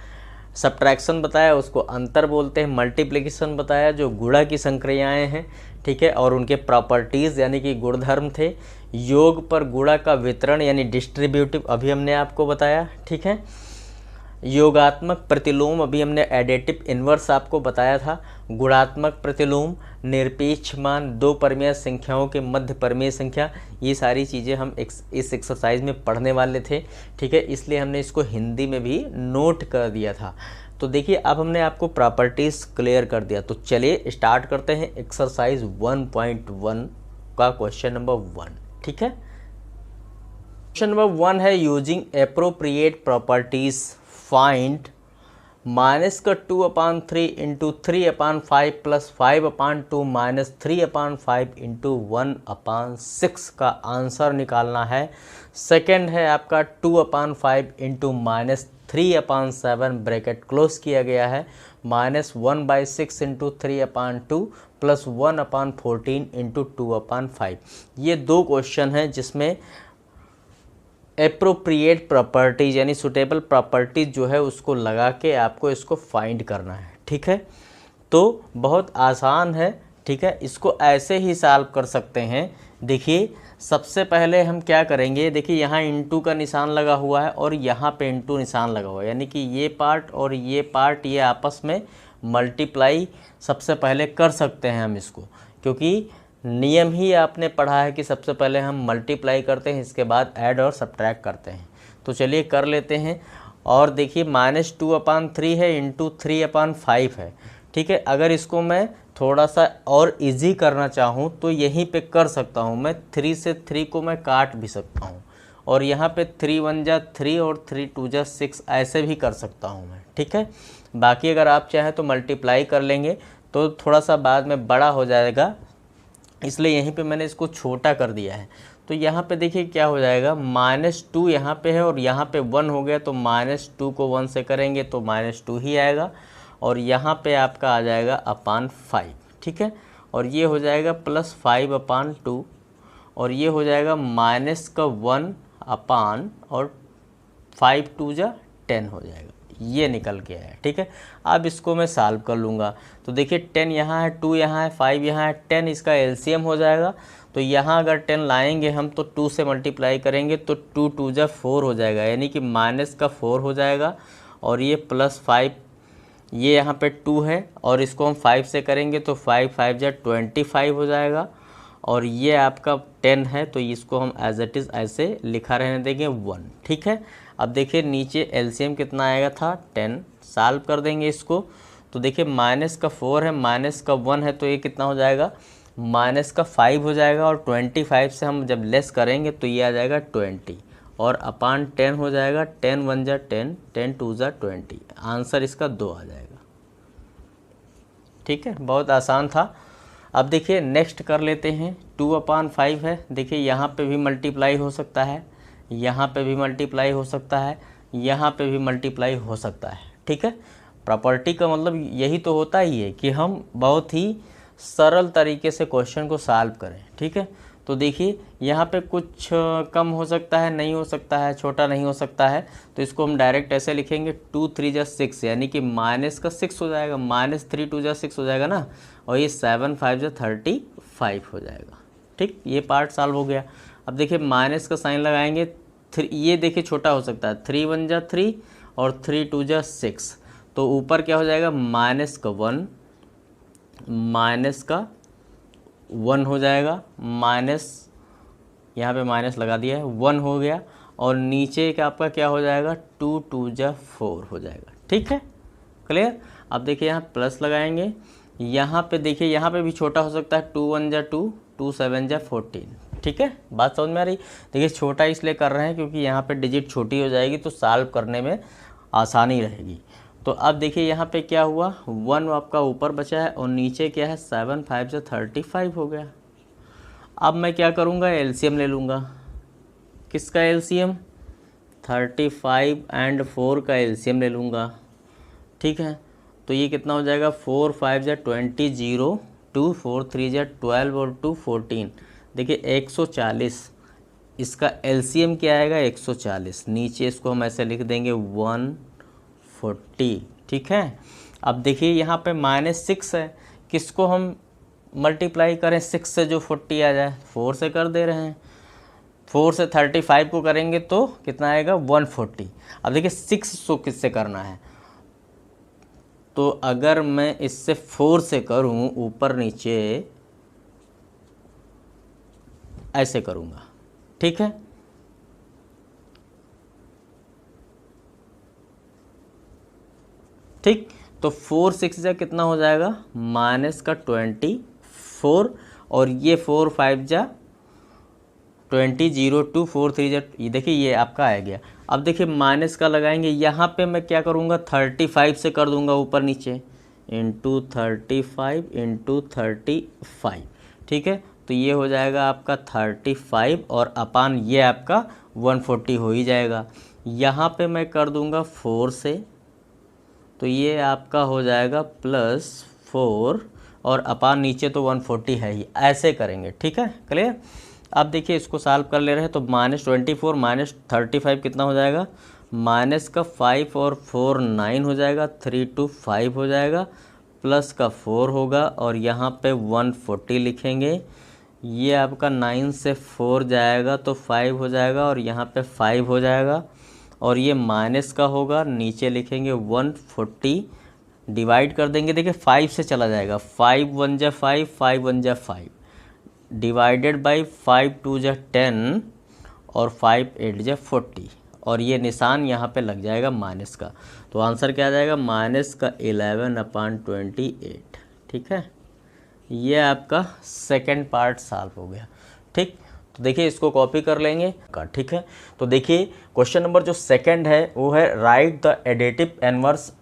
सब्ट्रैक्शन बताया उसको अंतर बोलते हैं, मल्टीप्लिकेशन बताया जो गुणा की संक्रियाएं हैं, ठीक है, और उनके प्रॉपर्टीज़ यानी कि गुणधर्म थे। योग पर गुणा का वितरण यानी डिस्ट्रीब्यूटिव अभी हमने आपको बताया, ठीक है। योगात्मक प्रतिलोम अभी हमने एडिटिव इन्वर्स आपको बताया था। गुणात्मक प्रतिलोम, निरपेक्ष मान, दो परिमेय संख्याओं के मध्य परिमेय संख्या, ये सारी चीज़ें हम इस एक्सरसाइज में पढ़ने वाले थे, ठीक है, इसलिए हमने इसको हिंदी में भी नोट कर दिया था। तो देखिए अब हमने आपको प्रॉपर्टीज़ क्लियर कर दिया, तो चलिए स्टार्ट करते हैं एक्सरसाइज 1.1 का क्वेश्चन नंबर 1, ठीक है। क्वेश्चन नंबर 1 है using appropriate properties find -2/3 into 3/5 plus 5/2 minus 3/5 into 1/6 का आंसर निकालना है। सेकंड है आपका 2/5 इंटू -3/7 ब्रैकेट क्लोज किया गया है, -1/6 इंटू 3/2 प्लस 1/14 इंटू 2/5। ये दो क्वेश्चन हैं जिसमें एप्रोप्रिएट प्रॉपर्टीज यानी सुटेबल प्रॉपर्टीज जो है उसको लगा के आपको इसको फाइंड करना है, ठीक है। तो बहुत आसान है, ठीक है, इसको ऐसे ही सॉल्व कर सकते हैं। देखिए सबसे पहले हम क्या करेंगे, देखिए यहाँ इंटू का निशान लगा हुआ है और यहाँ पे इंटू निशान लगा हुआ है, यानी कि ये पार्ट और ये पार्ट ये आपस में मल्टीप्लाई सबसे पहले कर सकते हैं हम इसको, क्योंकि नियम ही आपने पढ़ा है कि सबसे पहले हम मल्टीप्लाई करते हैं, इसके बाद ऐड और सब्ट्रैक्ट करते हैं। तो चलिए कर लेते हैं। और देखिए -2/3 है इंटू 3/5 है, ठीक है। अगर इसको मैं थोड़ा सा और इजी करना चाहूँ तो यहीं पे कर सकता हूँ मैं, 3 से 3 को मैं काट भी सकता हूँ और यहाँ पे 3 1 जा 3 और 3 2 जा 6 ऐसे भी कर सकता हूँ मैं, ठीक है। बाकी अगर आप चाहें तो मल्टीप्लाई कर लेंगे तो थोड़ा सा बाद में बड़ा हो जाएगा, इसलिए यहीं पे मैंने इसको छोटा कर दिया है। तो यहाँ पे देखिए क्या हो जाएगा, -2 यहाँ पे है और यहाँ पे 1 हो गया, तो -2 को 1 से करेंगे तो -2 ही आएगा और यहाँ पे आपका आ जाएगा /5, ठीक है। और ये हो जाएगा +5/2 और ये हो जाएगा -1 और 5 2 जा 10 हो जाएगा, ये निकल के आया, ठीक है। अब इसको मैं सॉल्व कर लूँगा। तो देखिए 10 यहाँ है, 2 यहाँ है, 5 यहाँ है, 10 इसका एलसीएम हो जाएगा। तो यहाँ अगर 10 लाएंगे हम तो 2 से मल्टीप्लाई करेंगे तो 2 2 जा 4 हो जाएगा, यानी कि -4 हो जाएगा। और ये +5, ये यहाँ पे 2 है और इसको हम 5 से करेंगे तो 5 5 जा 25 हो जाएगा। और ये आपका 10 है तो इसको हम एज इट इज़ ऐसे लिखा रहने देंगे 1, ठीक है। अब देखिए नीचे एलसीएम कितना आएगा था 10, सॉल्व कर देंगे इसको। तो देखिए -4 है, -1 है, तो ये कितना हो जाएगा, -5 हो जाएगा और 25 से हम जब लेस करेंगे तो ये आ जाएगा 20 और /10 हो जाएगा, 10 1 जा 10, 10 2 जा 20, आंसर इसका 2 आ जाएगा, ठीक है। बहुत आसान था। अब देखिए नेक्स्ट कर लेते हैं, 2/5 है, देखिए यहाँ पे भी मल्टीप्लाई हो सकता है, यहाँ पे भी मल्टीप्लाई हो सकता है, यहाँ पे भी मल्टीप्लाई हो सकता है, ठीक है। प्रॉपर्टी का मतलब यही तो होता ही है कि हम बहुत ही सरल तरीके से क्वेश्चन को सॉल्व करें, ठीक है। तो देखिए यहाँ पे कुछ कम हो सकता है, नहीं हो सकता है, छोटा नहीं हो सकता है, तो इसको हम डायरेक्ट ऐसे लिखेंगे 2 3 जा 6, यानी कि -6 हो जाएगा, -3 2 जा 6 हो जाएगा ना, और ये 7 5 जा 35 हो जाएगा, ठीक। ये पार्ट सॉल्व हो गया। अब देखिए माइनस का साइन लगाएंगे, ये देखिए छोटा हो सकता है, 3 1 जा 3 और 3 2 जा 6, तो ऊपर क्या हो जाएगा -1 -1 हो जाएगा, माइनस यहाँ पे माइनस लगा दिया है, 1 हो गया और नीचे का आपका क्या हो जाएगा 2 2 जा 4 हो जाएगा, ठीक है, क्लियर। अब देखिए यहाँ प्लस लगाएंगे, यहाँ पे देखिए यहाँ पे भी छोटा हो सकता है, 2 1 जा 2, 2 7 जा 14, ठीक है, बात समझ में आ रही। देखिए छोटा इसलिए कर रहे हैं क्योंकि यहाँ पे डिजिट छोटी हो जाएगी तो सॉल्व करने में आसानी रहेगी। तो अब देखिए यहाँ पे क्या हुआ, 1 आपका ऊपर बचा है और नीचे क्या है 7 5 से 35 हो गया। अब मैं क्या करूँगा, एलसीएम ले लूँगा। किसका एलसीएम, 35 एंड 4 का एलसीएम ले लूँगा। ठीक है, तो ये कितना हो जाएगा, 4 5 या 20 0 2 4 3 या 12 और 2 14। देखिए 140, इसका एलसीएम क्या आएगा 140, नीचे इसको हम ऐसे लिख देंगे 140। ठीक है, अब देखिए यहाँ पे -6 है, किसको हम मल्टीप्लाई करें 6 से जो 40 आ जाए, 4 से कर दे रहे हैं। 4 से 35 को करेंगे तो कितना आएगा 140। अब देखिए 6 किससे करना है, तो अगर मैं इससे 4 से करूं ऊपर नीचे ऐसे करूंगा। ठीक है, ठीक, तो 4 6 जा कितना हो जाएगा -24 और ये 4 5 जा 20 0 2 4 3 जा, ये देखिए ये आपका आ गया। अब देखिए माइनस का लगाएंगे, यहाँ पे मैं क्या करूँगा 35 से कर दूँगा ऊपर नीचे, इंटू 35 इंटू 35। ठीक है, तो ये हो जाएगा आपका 35 और अपान ये आपका 140 हो ही जाएगा। यहाँ पे मैं कर दूँगा 4 से, तो ये आपका हो जाएगा +4 और अपान नीचे तो 140 है ही, ऐसे करेंगे। ठीक है, क्लियर। अब देखिए इसको सॉल्व कर ले रहे हैं तो -24 -35 कितना हो जाएगा, माइनस का 5 और 4 9 हो जाएगा, 3 2 5 हो जाएगा, प्लस का 4 होगा और यहाँ पे 140 लिखेंगे। ये आपका 9 से 4 जाएगा तो 5 हो जाएगा और यहाँ पे 5 हो जाएगा और ये माइनस का होगा, नीचे लिखेंगे 140, डिवाइड कर देंगे। देखिए 5 से चला जाएगा, 5 1 जा 5 5 1 जा 5, डिवाइडेड बाई 5 2 जा 10 और 5 8 जा 40 और ये निशान यहाँ पे लग जाएगा माइनस का। तो आंसर क्या आ जाएगा, -11/28। ठीक है, ये आपका सेकंड पार्ट सॉल्व हो गया। ठीक, तो देखिए इसको कॉपी कर लेंगे का। ठीक है, तो देखिए क्वेश्चन नंबर जो सेकंड है वो है write the additive inverse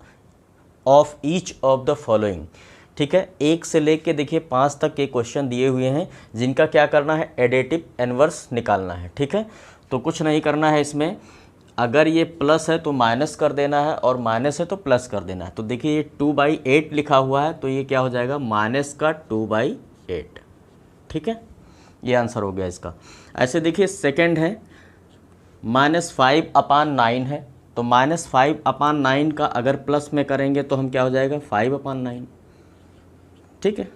of each of the following. ठीक है, 1 से लेके देखिए 5 तक के क्वेश्चन दिए हुए हैं जिनका क्या करना है, एडिटिव इनवर्स निकालना है। ठीक है, तो कुछ नहीं करना है इसमें, अगर ये प्लस है तो माइनस कर देना है और माइनस है तो प्लस कर देना है। तो देखिए ये 2/8 लिखा हुआ है तो ये क्या हो जाएगा, माइनस का 2/8। ठीक है, ये आंसर हो गया इसका। ऐसे देखिए सेकंड है -5/9 है, तो -5/9 का अगर प्लस में करेंगे तो हम क्या हो जाएगा 5/9। ठीक है,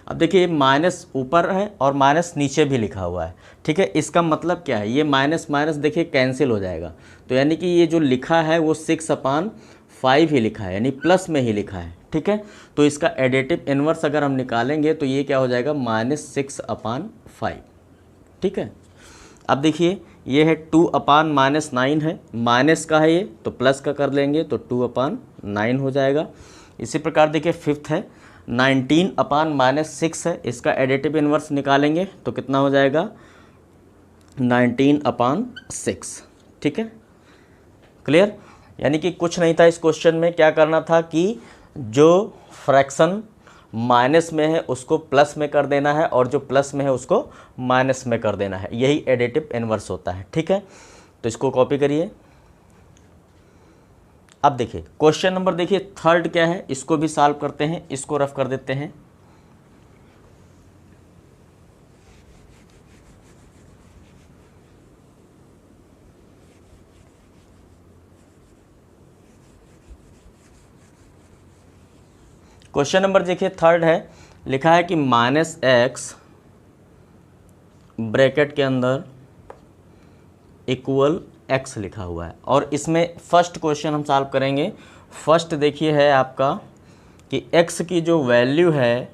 अब देखिए माइनस ऊपर है और माइनस नीचे भी लिखा हुआ है। ठीक है, इसका मतलब क्या है, ये माइनस माइनस देखिए कैंसिल हो जाएगा, तो यानी कि ये जो लिखा है वो 6/5 ही लिखा है, यानी प्लस में ही लिखा है। ठीक है, तो इसका एडिटिव इनवर्स अगर हम निकालेंगे तो ये क्या हो जाएगा -6/5। ठीक है, अब देखिए ये है 2/-9 है, माइनस का है ये तो प्लस का कर लेंगे तो 2/9 हो जाएगा। इसी प्रकार देखिए फिफ्थ है 19/-6 है, इसका एडिटिव इनवर्स निकालेंगे तो कितना हो जाएगा 19/6। ठीक है, क्लियर। यानी कि कुछ नहीं था इस क्वेश्चन में, क्या करना था कि जो फ्रैक्शन माइनस में है उसको प्लस में कर देना है और जो प्लस में है उसको माइनस में कर देना है, यही एडिटिव इनवर्स होता है। ठीक है, तो इसको कॉपी करिए। अब देखिए क्वेश्चन नंबर देखिए थर्ड क्या है, इसको भी सॉल्व करते हैं, इसको रफ कर देते हैं। क्वेश्चन नंबर देखिए थर्ड है, लिखा है कि -x ब्रैकेट के अंदर इक्वल x लिखा हुआ है और इसमें फर्स्ट क्वेश्चन हम सॉल्व करेंगे। फर्स्ट देखिए है आपका कि x की जो वैल्यू है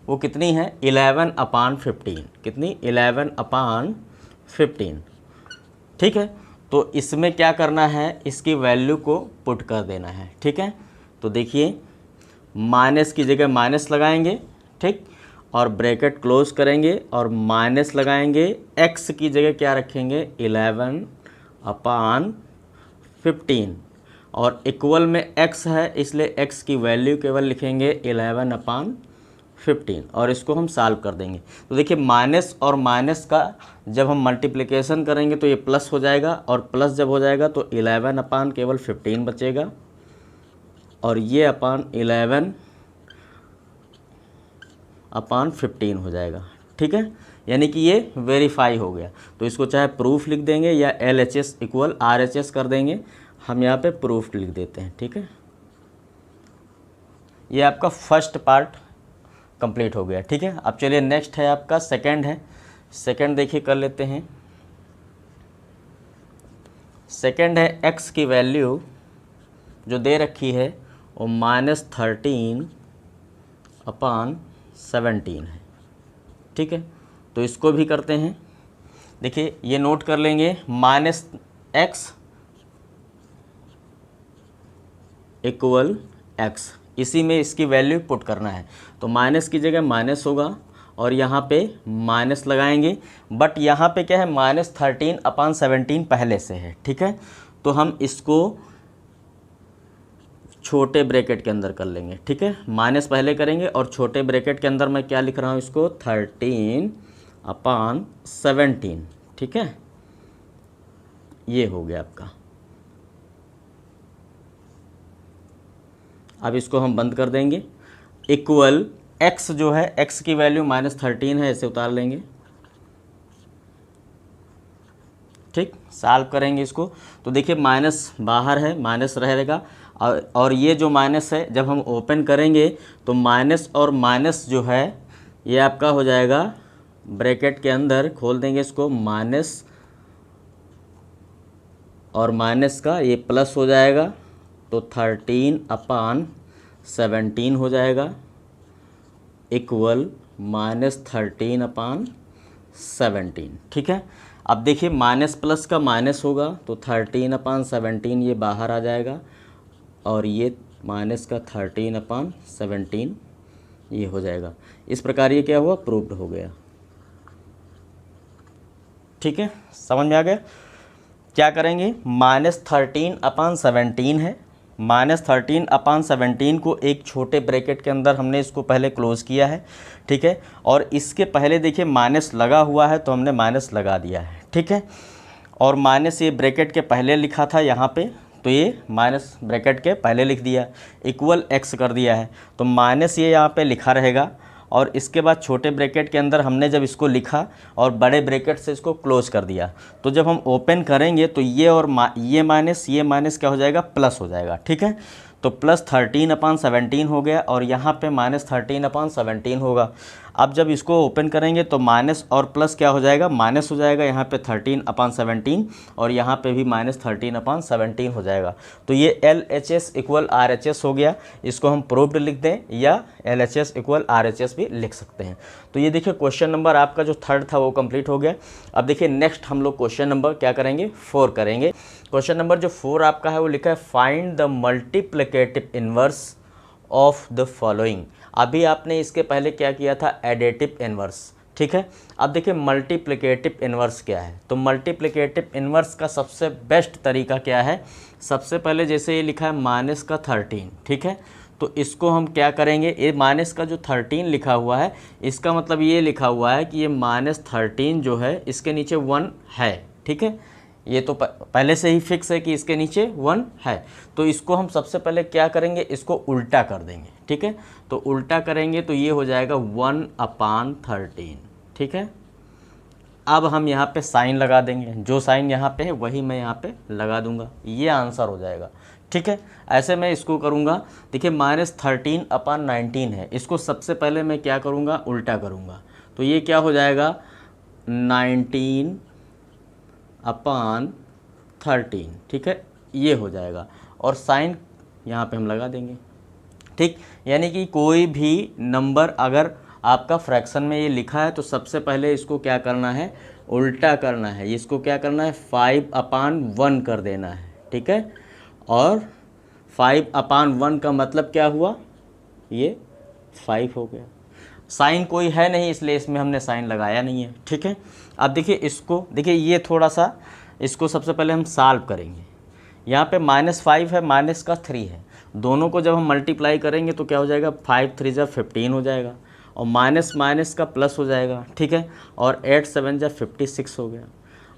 वो कितनी है 11/15, कितनी 11/15। ठीक है, तो इसमें क्या करना है, इसकी वैल्यू को पुट कर देना है। ठीक है, तो देखिए माइनस की जगह माइनस लगाएंगे, ठीक, और ब्रैकेट क्लोज करेंगे और माइनस लगाएंगे, x की जगह क्या रखेंगे 11/15 और इक्वल में x है इसलिए x की वैल्यू केवल लिखेंगे 11/15 और इसको हम सॉल्व कर देंगे। तो देखिए माइनस और माइनस का जब हम मल्टीप्लिकेशन करेंगे तो ये प्लस हो जाएगा और प्लस जब हो जाएगा तो 11/15 बचेगा और ये अपान 11/15 हो जाएगा। ठीक है, यानी कि ये वेरीफाई हो गया। तो इसको चाहे प्रूफ लिख देंगे या LHS इक्वल RHS कर देंगे। हम यहाँ पे प्रूफ लिख देते हैं। ठीक है, ये आपका फर्स्ट पार्ट कंप्लीट हो गया। ठीक है, अब चलिए नेक्स्ट है आपका सेकंड है। सेकंड देखिए कर लेते हैं। सेकंड है x की वैल्यू जो दे रखी है वो -13/17 है। ठीक है, तो इसको भी करते हैं। देखिए ये नोट कर लेंगे, -x इक्वल x, इसी में इसकी वैल्यू पुट करना है। तो माइनस की जगह माइनस होगा और यहाँ पे माइनस लगाएंगे, बट यहाँ पे क्या है -13/17 पहले से है। ठीक है, तो हम इसको छोटे ब्रैकेट के अंदर कर लेंगे। ठीक है, माइनस पहले करेंगे और छोटे ब्रैकेट के अंदर मैं क्या लिख रहा हूँ इसको 13/17। ठीक है, ये हो गया आपका। अब इसको हम बंद कर देंगे। इक्वल x जो है x की वैल्यू -13 है, ऐसे उतार लेंगे। ठीक, सॉल्व करेंगे इसको तो देखिए माइनस बाहर है, माइनस रहेगा और ये जो माइनस है जब हम ओपन करेंगे तो माइनस और माइनस जो है ये आपका हो जाएगा ब्रैकेट के अंदर, खोल देंगे इसको, माइनस और माइनस का ये प्लस हो जाएगा तो 13/17 हो जाएगा इक्वल -13/17। ठीक है, अब देखिए माइनस प्लस का माइनस होगा तो 13/17 ये बाहर आ जाएगा और ये माइनस का 13/17 ये हो जाएगा। इस प्रकार ये क्या हुआ, प्रूव्ड हो गया। ठीक है, समझ में आ गया। क्या करेंगे, -13/17 है, -13/17 को एक छोटे ब्रैकेट के अंदर हमने इसको पहले क्लोज़ किया है। ठीक है, और इसके पहले देखिए माइनस लगा हुआ है तो हमने माइनस लगा दिया है। ठीक है, और माइनस ये ब्रैकेट के पहले लिखा था यहाँ पे, तो ये माइनस ब्रैकेट के पहले लिख दिया, इक्वल x कर दिया है तो माइनस ये यहाँ पे लिखा रहेगा और इसके बाद छोटे ब्रैकेट के अंदर हमने जब इसको लिखा और बड़े ब्रैकेट से इसको क्लोज कर दिया तो जब हम ओपन करेंगे तो ये और ये माइनस क्या हो जाएगा, प्लस हो जाएगा। ठीक है, तो प्लस 13/17 हो गया और यहाँ पे -13/17 होगा। अब जब इसको ओपन करेंगे तो माइनस और प्लस क्या हो जाएगा, माइनस हो जाएगा यहाँ पे 13/17 और यहाँ पे भी -13/17 हो जाएगा। तो ये LHS इक्वल RHS हो गया। इसको हम प्रूव्ड लिख दें या LHS इक्वल RHS भी लिख सकते हैं। तो ये देखिए क्वेश्चन नंबर आपका जो थर्ड था वो कंप्लीट हो गया। अब देखिए नेक्स्ट हम लोग क्वेश्चन नंबर क्या करेंगे, 4 करेंगे। क्वेश्चन नंबर जो 4 आपका है वो लिखा है find the multiplicative inverse of the following. अभी आपने इसके पहले क्या किया था, एडिटिव इनवर्स। ठीक है, अब देखिए मल्टीप्लिकेटिव इनवर्स क्या है। तो मल्टीप्लिकेटिव इनवर्स का सबसे बेस्ट तरीका क्या है, सबसे पहले जैसे ये लिखा है माइनस का 13। ठीक है, तो इसको हम क्या करेंगे, ये माइनस का जो 13 लिखा हुआ है इसका मतलब ये लिखा हुआ है कि ये -13 जो है इसके नीचे 1 है। ठीक है, ये तो पहले से ही फिक्स है कि इसके नीचे 1 है। तो इसको हम सबसे पहले क्या करेंगे, इसको उल्टा कर देंगे। ठीक है, तो उल्टा करेंगे तो ये हो जाएगा 1/13। ठीक है, अब हम यहाँ पे साइन लगा देंगे, जो साइन यहाँ पे है वही मैं यहाँ पे लगा दूंगा, ये आंसर हो जाएगा। ठीक है, ऐसे मैं इसको करूँगा। देखिए -13/19 है, इसको सबसे पहले मैं क्या करूँगा, उल्टा करूँगा। तो ये क्या हो जाएगा 19/13। ठीक है, ये हो जाएगा और साइन यहाँ पे हम लगा देंगे। ठीक, यानी कि कोई भी नंबर अगर आपका फ्रैक्शन में ये लिखा है तो सबसे पहले इसको क्या करना है, उल्टा करना है। इसको क्या करना है, 5/1 कर देना है। ठीक है, और 5/1 का मतलब क्या हुआ, ये 5 हो गया। साइन कोई है नहीं इसलिए इसमें हमने साइन लगाया नहीं है, ठीक है। अब देखिए इसको, देखिए ये थोड़ा सा, इसको सबसे पहले हम सॉल्व करेंगे। यहाँ पे -5 है, माइनस का 3 है, दोनों को जब हम मल्टीप्लाई करेंगे तो क्या हो जाएगा, 5 3 जा 15 हो जाएगा, और माइनस माइनस का प्लस हो जाएगा, ठीक है, और 8 7 जा 56 हो गया।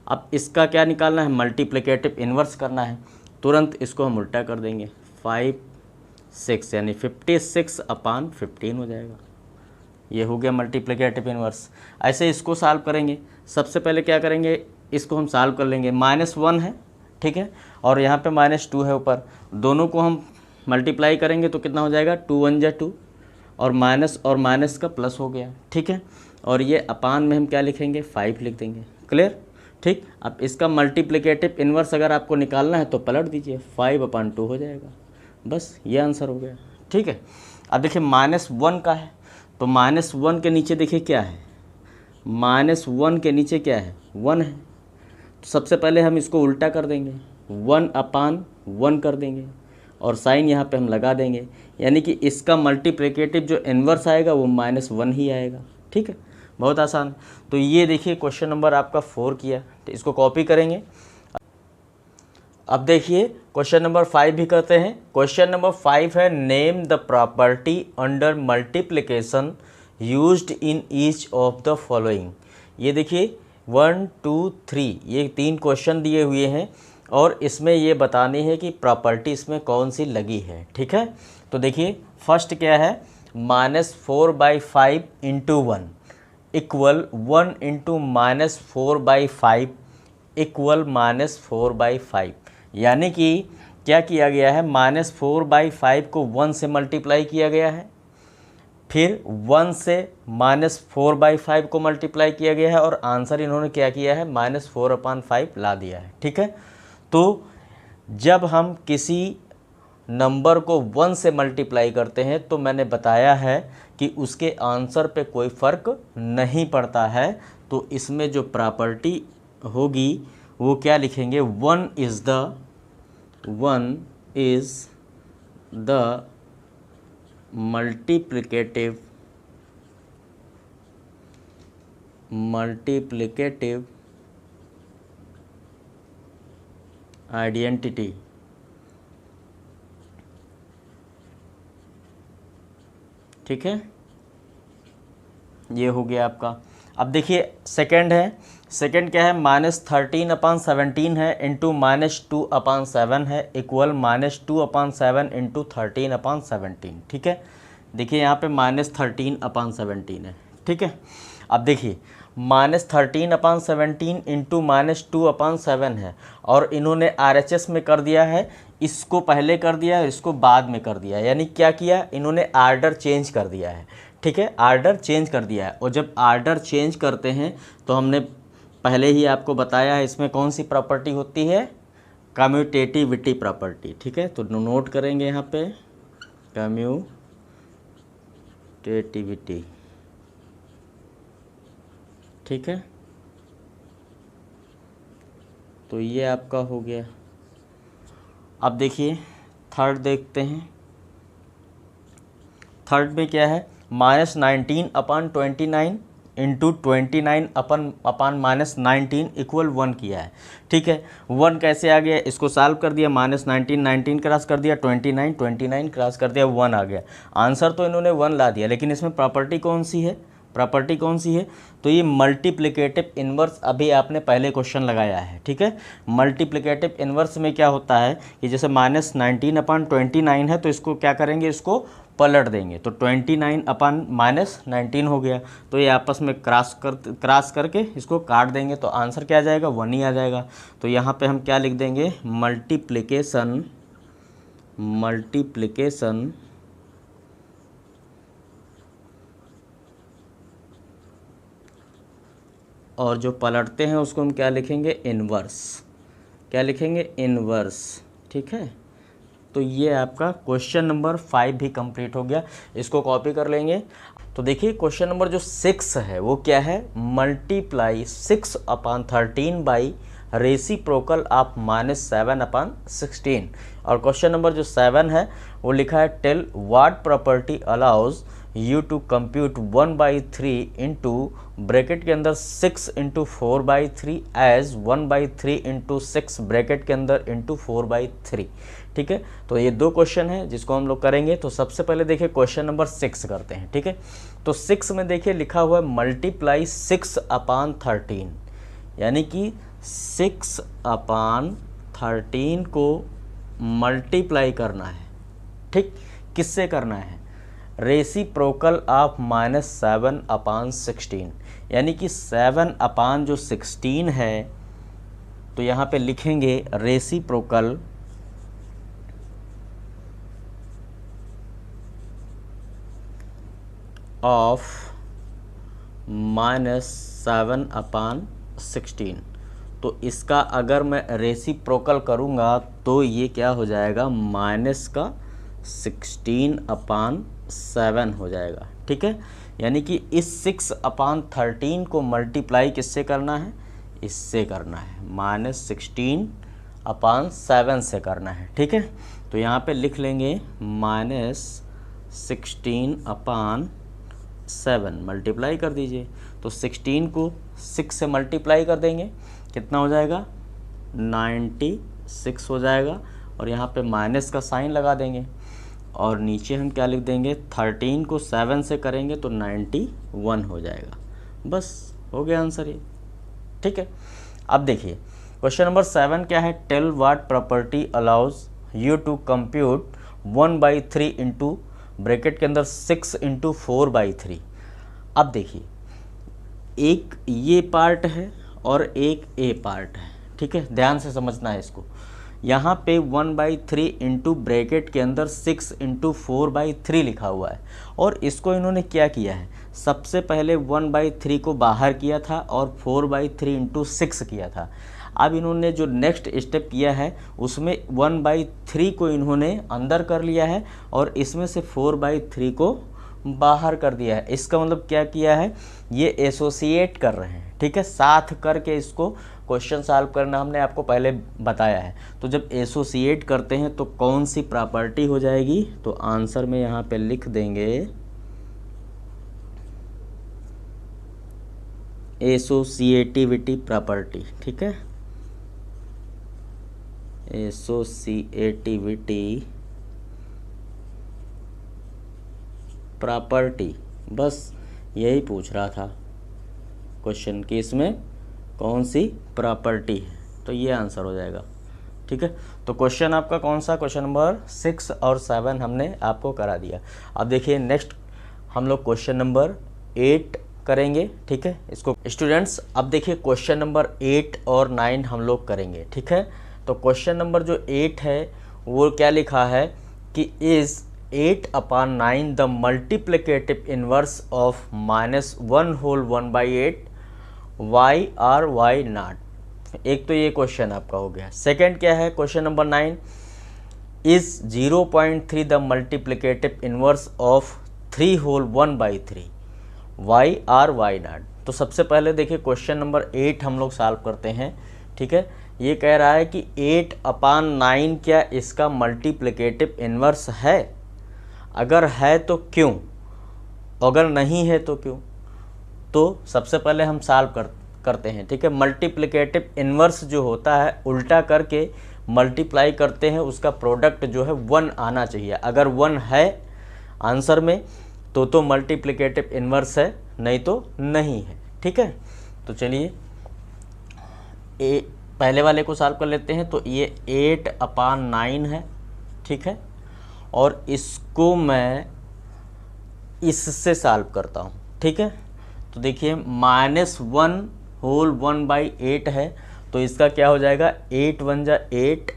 अब इसका क्या निकालना है, मल्टीप्लिकेटिव इन्वर्स करना है। तुरंत इसको हम उल्टा कर देंगे, 5 6 यानी 56/15 हो जाएगा। ये हो गया मल्टीप्लिकेटिव इन्वर्स। ऐसे इसको सॉल्व करेंगे। सबसे पहले क्या करेंगे, इसको हम सॉल्व कर लेंगे। -1 है, ठीक है, और यहाँ पे -2 है ऊपर, दोनों को हम मल्टीप्लाई करेंगे तो कितना हो जाएगा, 2 1 जा 2, और माइनस का प्लस हो गया, ठीक है, और ये अपान में हम क्या लिखेंगे, 5 लिख देंगे। क्लियर, ठीक। अब इसका मल्टीप्लिकेटिव इन्वर्स अगर आपको निकालना है तो पलट दीजिए, 5/2 हो जाएगा, बस ये आंसर हो गया, ठीक है। अब देखिए -1 का है, तो -1 के नीचे देखिए क्या है, -1 के नीचे क्या है, 1 है, तो सबसे पहले हम इसको उल्टा कर देंगे, 1/1 कर देंगे, और साइन यहाँ पे हम लगा देंगे, यानी कि इसका मल्टीप्लिकेटिव जो इन्वर्स आएगा वो -1 ही आएगा, ठीक है, बहुत आसान। तो ये देखिए क्वेश्चन नंबर आपका 4 किया, तो इसको कॉपी करेंगे। अब देखिए क्वेश्चन नंबर 5 भी करते हैं। क्वेश्चन नंबर 5 है, name the property under multiplication used in each of the following. ये देखिए 1 2 3 ये 3 क्वेश्चन दिए हुए हैं, और इसमें ये बतानी है कि प्रॉपर्टी इसमें कौन सी लगी है, ठीक है। तो देखिए फर्स्ट क्या है, -4/5 × 1 इक्वल 1 × -4/5 इक्वल -4/5, यानी कि क्या किया गया है, -4/5 को 1 से मल्टीप्लाई किया गया है, फिर 1 से -4/5 को मल्टीप्लाई किया गया है, और आंसर इन्होंने क्या किया है, -4/5 ला दिया है, ठीक है। तो जब हम किसी नंबर को 1 से मल्टीप्लाई करते हैं तो मैंने बताया है कि उसके आंसर पे कोई फ़र्क नहीं पड़ता है, तो इसमें जो प्रॉपर्टी होगी वो क्या लिखेंगे, 1 इज़ द मल्टीप्लिकेटिव आइडेंटिटी, ठीक है, ये हो गया आपका। अब देखिए सेकंड है, सेकंड क्या है, -13/17 है इंटू -2/7 है इक्वल -2/7 × 13/17, ठीक है। देखिए यहाँ पे -13/17 है, ठीक है। अब देखिए -13/17 इंटू -2/7 है, और इन्होंने RHS में कर दिया है, इसको पहले कर दिया है, इसको बाद में कर दिया है, यानी क्या किया, इन्होंने आर्डर चेंज कर दिया है, ठीक है, आर्डर चेंज कर दिया है। और जब आर्डर चेंज करते हैं तो हमने पहले ही आपको बताया है इसमें कौन सी प्रॉपर्टी होती है, कम्यूटेटिविटी प्रॉपर्टी, ठीक है। तो नोट करेंगे यहाँ पे कम्यूटेटिविटी, ठीक है। तो ये आपका हो गया। अब देखिए थर्ड देखते हैं। थर्ड में क्या है, -19/29 इंटू 29/-19 इक्वल 1 किया है, ठीक है। 1 कैसे आ गया, इसको सॉल्व कर दिया, -19 क्रॉस कर दिया, 29 क्रॉस कर दिया, 1 आ गया। आंसर तो इन्होंने 1 ला दिया, लेकिन इसमें प्रॉपर्टी कौन सी है, प्रॉपर्टी कौन सी है, तो ये मल्टीप्लिकेटिव इन्वर्स अभी आपने पहले क्वेश्चन लगाया है, ठीक है। मल्टीप्लिकेटिव इन्वर्स में क्या होता है कि जैसे -19/29 है, तो इसको क्या करेंगे, इसको पलट देंगे, तो 29/-19 हो गया, तो ये आपस में क्रॉस करके इसको काट देंगे, तो आंसर क्या आ जाएगा, 1 ही आ जाएगा। तो यहाँ पे हम क्या लिख देंगे, मल्टीप्लिकेशन और जो पलटते हैं उसको हम क्या लिखेंगे, इन्वर्स, क्या लिखेंगे, इन्वर्स, ठीक है। तो ये आपका क्वेश्चन नंबर 5 भी कंप्लीट हो गया, इसको कॉपी कर लेंगे। तो देखिए क्वेश्चन नंबर जो 6 है वो क्या है, मल्टीप्लाई 6/13 बाई रेसिप्रोकल ऑफ -7/16। और क्वेश्चन नंबर जो 7 है वो लिखा है, tell what property allows you to compute 1/3 into bracket के अंदर 6 इंटू 4/3 एज 1/3 इंटू 6 ब्रैकेट के अंदर इंटू 4/3। ठीक है, तो ये दो क्वेश्चन है जिसको हम लोग करेंगे। तो सबसे पहले देखिए क्वेश्चन नंबर 6 करते हैं। ठीक है, तो 6 में देखिए लिखा हुआ है मल्टीप्लाई 6/13, यानी कि 6/13 को मल्टीप्लाई करना है। ठीक, किससे करना है? रेसिप्रोकल ऑफ -7/16, यानी कि 7/16 है, तो यहाँ पे लिखेंगे रेसिप्रोकल ऑफ -7/16। तो इसका अगर मैं रेसिप्रोकल करूँगा तो ये क्या हो जाएगा, -16/7 हो जाएगा। ठीक है, यानी कि इस 6/13 को मल्टीप्लाई किससे करना है? इससे करना है, -16/7 से करना है। ठीक है, तो यहाँ पे लिख लेंगे -16/7 मल्टीप्लाई कर दीजिए। तो 16 को 6 से मल्टीप्लाई कर देंगे, कितना हो जाएगा? 96 हो जाएगा, और यहाँ पे माइनस का साइन लगा देंगे, और नीचे हम क्या लिख देंगे? 13 को 7 से करेंगे तो 91 हो जाएगा। बस हो गया आंसर ये। ठीक है, अब देखिए क्वेश्चन नंबर 7 क्या है? Tell what property allows you to compute 1/3 into bracket के अंदर 6 इंटू 4/3। अब देखिए एक ये पार्ट है और एक ए पार्ट है। ठीक है, ध्यान से समझना है इसको। यहाँ पे 1/3 इंटू ब्रैकेट के अंदर 6 इंटू 4/3 लिखा हुआ है, और इसको इन्होंने क्या किया है? सबसे पहले 1/3 को बाहर किया था और 4/3 इंटू 6 किया था। अब इन्होंने जो नेक्स्ट स्टेप किया है उसमें 1/3 को इन्होंने अंदर कर लिया है और इसमें से 4/3 को बाहर कर दिया है। इसका मतलब क्या किया है? ये एसोसिएट कर रहे हैं। ठीक है, साथ करके इसको क्वेश्चन सॉल्व करना हमने आपको पहले बताया है। तो जब एसोसिएट करते हैं तो कौन सी प्रॉपर्टी हो जाएगी? तो आंसर में यहाँ पे लिख देंगे एसोसिएटिविटी प्रॉपर्टी। ठीक है, एसोसिएटिविटी प्रॉपर्टी, बस यही पूछ रहा था क्वेश्चन कि इसमें कौन सी प्रॉपर्टी है, तो ये आंसर हो जाएगा। ठीक है, तो क्वेश्चन आपका कौन सा? क्वेश्चन नंबर 6 और 7 हमने आपको करा दिया। अब देखिए नेक्स्ट हम लोग क्वेश्चन नंबर 8 करेंगे। ठीक है, इसको स्टूडेंट्स अब देखिए क्वेश्चन नंबर 8 और 9 हम लोग करेंगे। ठीक है, तो क्वेश्चन नंबर जो 8 है वो क्या लिखा है कि is 8/9 the multiplicative inverse of -1/8 why or why not. एक तो ये क्वेश्चन आपका हो गया। सेकंड क्या है? Question number 9 is 0.3 the multiplicative inverse of 3/1/3 why or why not. तो सबसे पहले देखिए क्वेश्चन नंबर 8 हम लोग सॉल्व करते हैं। ठीक है, ये कह रहा है कि 8/9 क्या इसका मल्टीप्लिकेटिव इनवर्स है? अगर है तो क्यों, अगर नहीं है तो क्यों? तो सबसे पहले हम सॉल्व करते हैं। ठीक है, मल्टीप्लिकेटिव इनवर्स जो होता है उल्टा करके मल्टीप्लाई करते हैं, उसका प्रोडक्ट जो है 1 आना चाहिए। अगर 1 है आंसर में तो मल्टीप्लिकेटिव इनवर्स है, नहीं तो नहीं है। ठीक है, तो चलिए पहले वाले को सॉल्व कर लेते हैं। तो ये 8/9 है। ठीक है, और इसको मैं इससे सॉल्व करता हूँ। ठीक है, तो देखिए -1/8 है, तो इसका क्या हो जाएगा? 8 1 जा 8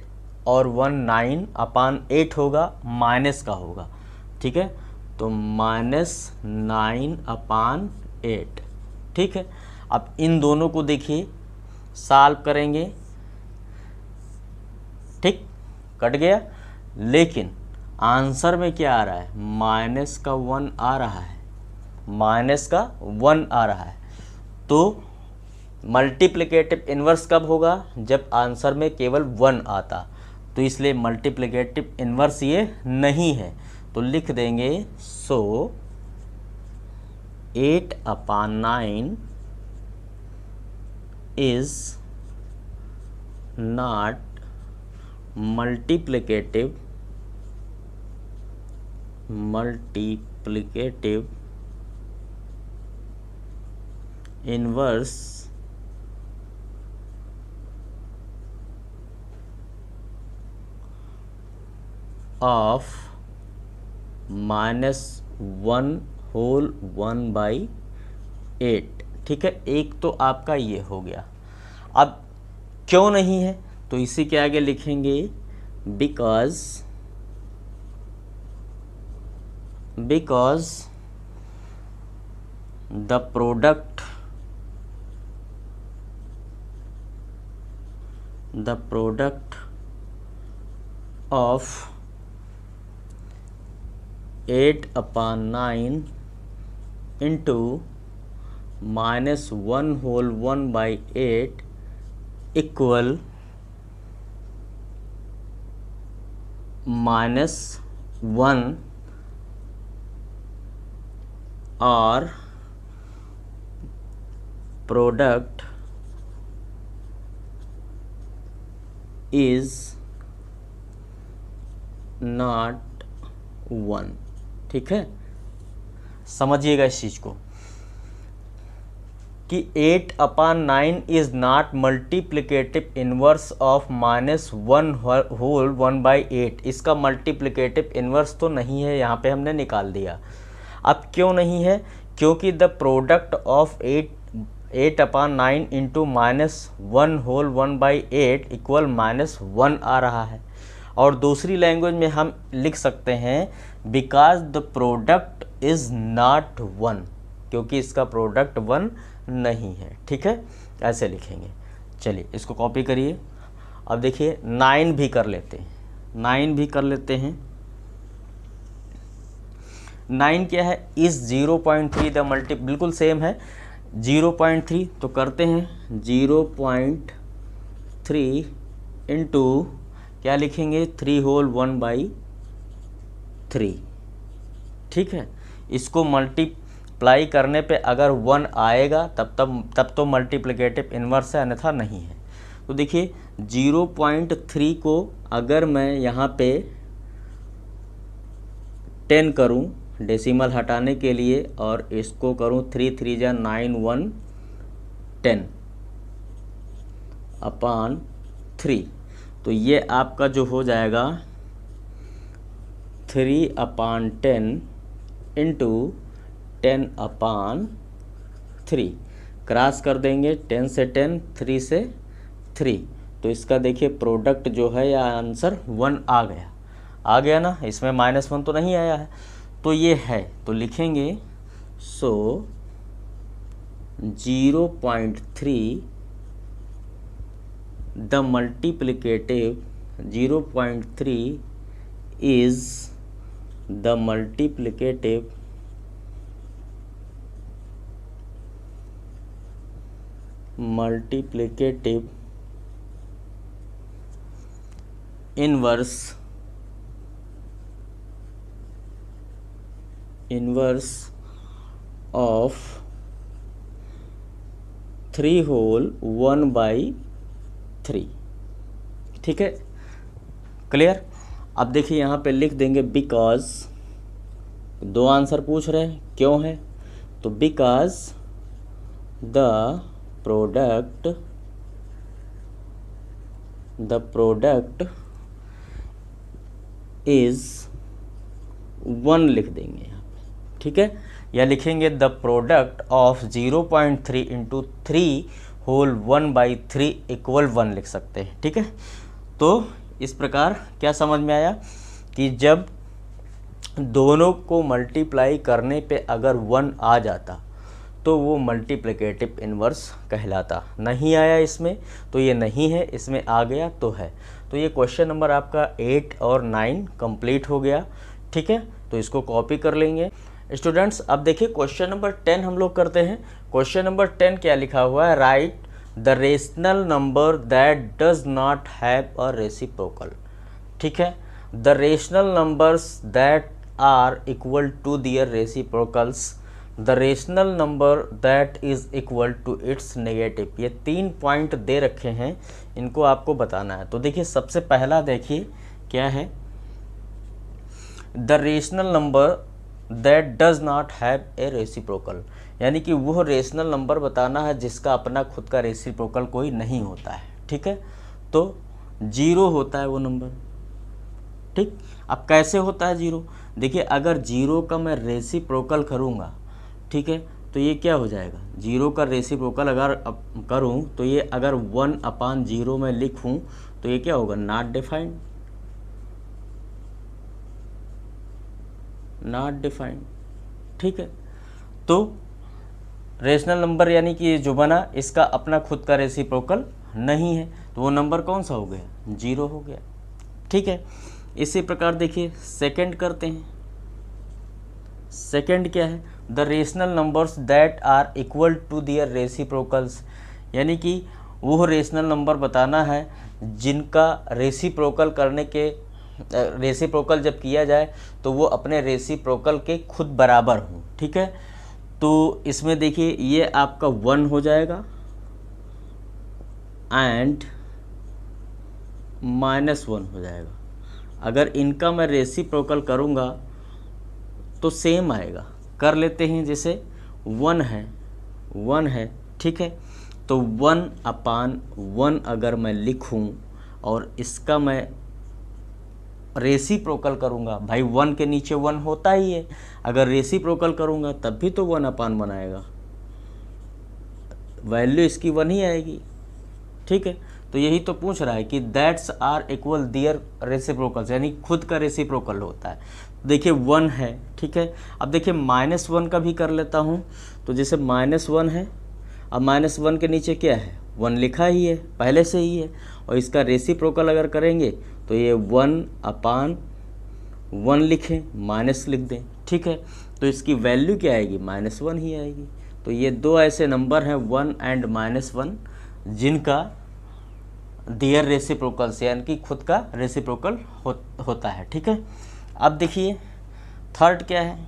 और 1 9/8 होगा, माइनस का होगा। ठीक है, तो -9/8। ठीक है, अब इन दोनों को देखिए सॉल्व करेंगे। ठीक, कट गया, लेकिन आंसर में क्या आ रहा है? -1 आ रहा है, -1 आ रहा है। तो मल्टीप्लिकेटिव इन्वर्स कब होगा? जब आंसर में केवल 1 आता। तो इसलिए मल्टीप्लिकेटिव इन्वर्स ये नहीं है। तो लिख देंगे सो 8/9 is not multiplicative inverse of -1/8। ठीक है, एक तो आपका ये हो गया। अब क्यों नहीं है तो इसी के आगे लिखेंगे because the product of 8/9 into -1/8 equal -1 or product is not 1। ठीक है, समझिएगा इस चीज को कि 8/9 is not multiplicative inverse of -1/8। इसका मल्टीप्लिकेटिव इनवर्स तो नहीं है, यहाँ पे हमने निकाल दिया। अब क्यों नहीं है, क्योंकि the product of 8/9 into -1/8 equal -1 आ रहा है। और दूसरी लैंग्वेज में हम लिख सकते हैं because the product is not 1, क्योंकि इसका प्रोडक्ट 1 नहीं है। ठीक है, ऐसे लिखेंगे। चलिए इसको कॉपी करिए। अब देखिए 9 भी कर लेते हैं, 9 क्या है, इस 0.3 द मल्टी बिल्कुल सेम है 0.3, तो करते हैं 0.3 इंटू क्या लिखेंगे 3 होल 1/3। ठीक है, इसको मल्टीप्लाई करने पे अगर 1 आएगा तब तो मल्टीप्लिकेटिव इन्वर्स है, अन्यथा नहीं है। तो देखिए 0.3 को अगर मैं यहाँ पे 10 करूँ डेसिमल हटाने के लिए और इसको करूँ 3 3 जा 9 1 10/3, तो ये आपका जो हो जाएगा 3/10 इंटू 10/3। क्रॉस कर देंगे 10 से 10, 3 से 3, तो इसका देखिए प्रोडक्ट जो है या आंसर 1 आ गया ना, इसमें -1 तो नहीं आया है, तो ये है। तो लिखेंगे सो 0.3 the multiplicative 0.3 is the multiplicative inverse of 3 whole 1/3। ठीक है, क्लियर। अब देखिए यहाँ पे लिख देंगे बिकॉज, दो आंसर पूछ रहे हैं क्यों है, तो बिकॉज द प्रोडक्ट इज 1 लिख देंगे यहाँ पे। ठीक है, या लिखेंगे the product of 0.3 into 3 whole 1/3 equal 1 लिख सकते हैं। ठीक है, तो इस प्रकार क्या समझ में आया कि जब दोनों को मल्टीप्लाई करने पे अगर 1 आ जाता तो वो मल्टीप्लिकेटिव इन्वर्स कहलाता। नहीं आया इसमें तो ये नहीं है, इसमें आ गया तो है। तो ये क्वेश्चन नंबर आपका 8 और 9 कंप्लीट हो गया। ठीक है, तो इसको कॉपी कर लेंगे स्टूडेंट्स। अब देखिए क्वेश्चन नंबर 10 हम लोग करते हैं। क्वेश्चन नंबर 10 क्या लिखा हुआ है, write the rational number that does not have a reciprocal. ठीक है, the rational numbers that are equal to their reciprocals the rational number that is equal to its negative. ये 3 पॉइंट दे रखे हैं, इनको आपको बताना है। तो देखिए सबसे पहला देखिए क्या है, the rational number that does not have a reciprocal, यानी कि वह रेशनल नंबर बताना है जिसका अपना खुद का रेसिप्रोकल कोई नहीं होता है। ठीक है, तो 0 होता है वो नंबर। ठीक, अब कैसे होता है 0? देखिए अगर 0 का मैं रेसिप्रोकल करूँगा, ठीक है, तो ये क्या हो जाएगा, 0 का रेसिप्रोकल अगर करूँ तो ये अगर 1/0 में लिखूँ तो ये क्या होगा, नॉट डिफाइंड, नॉट डिफाइंड। ठीक है, तो रेशनल नंबर यानी कि जो बना इसका अपना खुद का रेसिप्रोकल नहीं है, तो वो नंबर कौन सा हो गया, 0 हो गया। ठीक है, इसी प्रकार देखिए सेकंड करते हैं। सेकंड क्या है, the rational numbers that are equal to their reciprocals, यानी कि वो रेशनल नंबर बताना है जिनका रेसिप्रोकल करने के रेसिप्रोकल जब किया जाए तो वो अपने रेसिप्रोकल के खुद बराबर हों। ठीक है, तो इसमें देखिए ये आपका 1 हो जाएगा एंड -1 हो जाएगा। अगर इनका मैं रेसिप्रोकल करूँगा तो सेम आएगा। कर लेते हैं, जैसे 1 है, ठीक है, तो 1/1 अगर मैं लिखूं और इसका मैं रेसिप्रोकल करूँगा, भाई 1 के नीचे 1 होता ही है, अगर रेसिप्रोकल करूँगा तब भी तो 1/1 आएगा, वैल्यू इसकी 1 ही आएगी। ठीक है, तो यही तो पूछ रहा है कि that's are equal their reciprocals, यानी खुद का रेसिप्रोकल होता है। देखिए 1 है, ठीक है, अब देखिए -1 का भी कर लेता हूँ। तो जैसे -1 है, अब -1 के नीचे क्या है, 1 लिखा ही है, पहले से ही है, और इसका रेसिप्रोकल अगर करेंगे तो ये 1/1 लिखें, माइनस लिख दें। ठीक है, तो इसकी वैल्यू क्या आएगी, -1 ही आएगी। तो ये दो ऐसे नंबर हैं 1 एंड -1 जिनका दियर रेसिप्रोकल यानी कि खुद का रेसिप्रोकल होता है। ठीक है, अब देखिए थर्ड क्या है,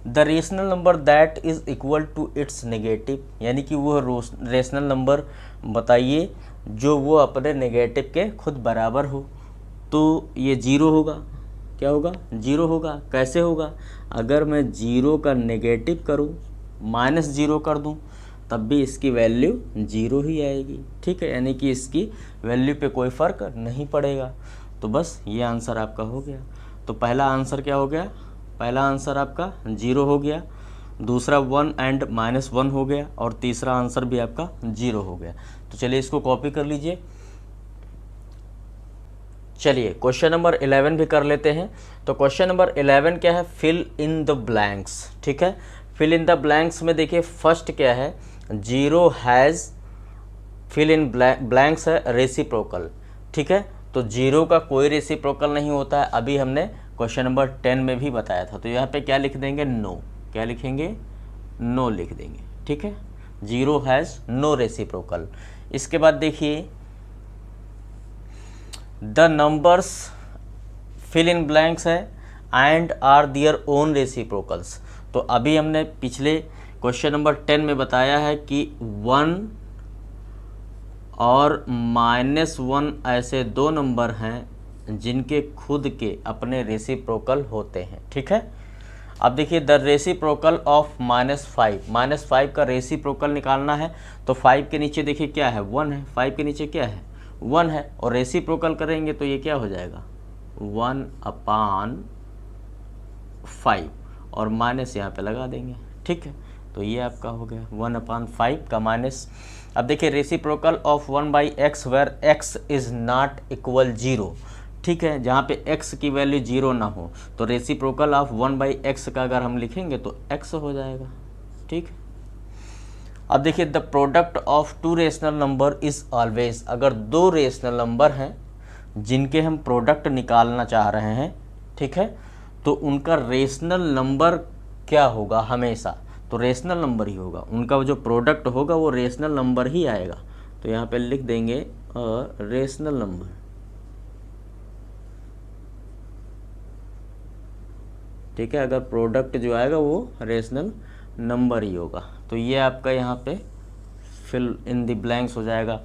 the rational number that is equal to its negative, यानी कि वो रेशनल नंबर बताइए जो वो अपने नेगेटिव के खुद बराबर हो। तो ये 0 होगा, क्या होगा, 0 होगा। कैसे होगा, अगर मैं 0 का नेगेटिव करूँ, -0 कर दूँ, तब भी इसकी वैल्यू 0 ही आएगी। ठीक है, यानी कि इसकी वैल्यू पे कोई फ़र्क नहीं पड़ेगा। तो बस ये आंसर आपका हो गया। तो पहला आंसर क्या हो गया, पहला आंसर आपका 0 हो गया, दूसरा 1 एंड -1 हो गया, और तीसरा आंसर भी आपका 0 हो गया। तो चलिए इसको कॉपी कर लीजिए। चलिए क्वेश्चन नंबर 11 भी कर लेते हैं। तो क्वेश्चन नंबर 11 क्या है, फिल इन द ब्लैंक्स। ठीक है, फिल इन द ब्लैंक्स में देखिए फर्स्ट क्या है, 0 हैज़, फिल इन ब्लैंक्स है रेसिप्रोकल। ठीक है, तो 0 का कोई रेसिप्रोकल नहीं होता है, अभी हमने क्वेश्चन नंबर 10 में भी बताया था। तो यहाँ पे क्या लिख देंगे, नो, क्या लिखेंगे, नो लिख देंगे। ठीक है, 0 हैज़ नो रेसिप्रोकल। इसके बाद देखिए the numbers fill in blanks है and are their own reciprocals. तो अभी हमने पिछले क्वेश्चन नंबर 10 में बताया है कि 1 और -1 ऐसे दो नंबर हैं जिनके खुद के अपने रेसिप्रोकल होते हैं। ठीक है, अब देखिए द रेसिप्रोकल ऑफ -5 का रेसिप्रोकल निकालना है। तो 5 के नीचे देखिए क्या है, 1 है, 5 के नीचे क्या है, 1 है, और रेसिप्रोकल करेंगे तो ये क्या हो जाएगा, 1/5, और माइनस यहाँ पे लगा देंगे। ठीक है, तो ये आपका हो गया 1/5 का माइनस। अब देखिए reciprocal of 1/x where x is not equal 0। ठीक है, जहाँ पे x की वैल्यू 0 ना हो, तो रेसिप्रोकल ऑफ 1/x का अगर हम लिखेंगे तो x हो जाएगा। ठीक, अब देखिए the product of two rational number is always, अगर दो रेशनल नंबर हैं जिनके हम प्रोडक्ट निकालना चाह रहे हैं, ठीक है, तो उनका रेशनल नंबर क्या होगा हमेशा, तो रेशनल नंबर ही होगा, उनका जो प्रोडक्ट होगा वो रेशनल नंबर ही आएगा। तो यहाँ पे लिख देंगे रेशनल नंबर। ठीक है, अगर प्रोडक्ट जो आएगा वो रेशनल नंबर ही होगा। तो ये आपका यहाँ पे फिल इन द ब्लैंक्स हो जाएगा।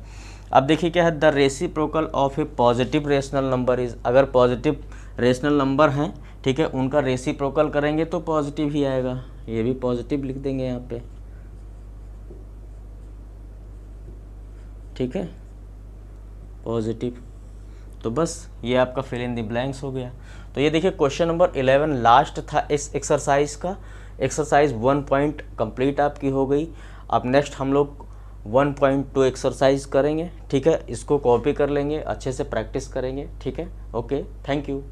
अब देखिए क्या है, the reciprocal of A positive rational number is, अगर पॉजिटिव रेशनल नंबर हैं, ठीक है, उनका रेसिप्रोकल करेंगे तो पॉजिटिव ही आएगा। ये भी पॉजिटिव लिख देंगे यहाँ पे, ठीक है, पॉजिटिव। तो बस ये आपका फिल इन द ब्लैंक्स हो गया। तो ये देखिए क्वेश्चन नंबर 11 लास्ट था इस एक्सरसाइज का। एक्सरसाइज 1 पॉइंट कंप्लीट आपकी हो गई। अब नेक्स्ट हम लोग 1.2 एक्सरसाइज करेंगे, ठीक है, इसको कॉपी कर लेंगे, अच्छे से प्रैक्टिस करेंगे, ठीक है। Okay, thank you.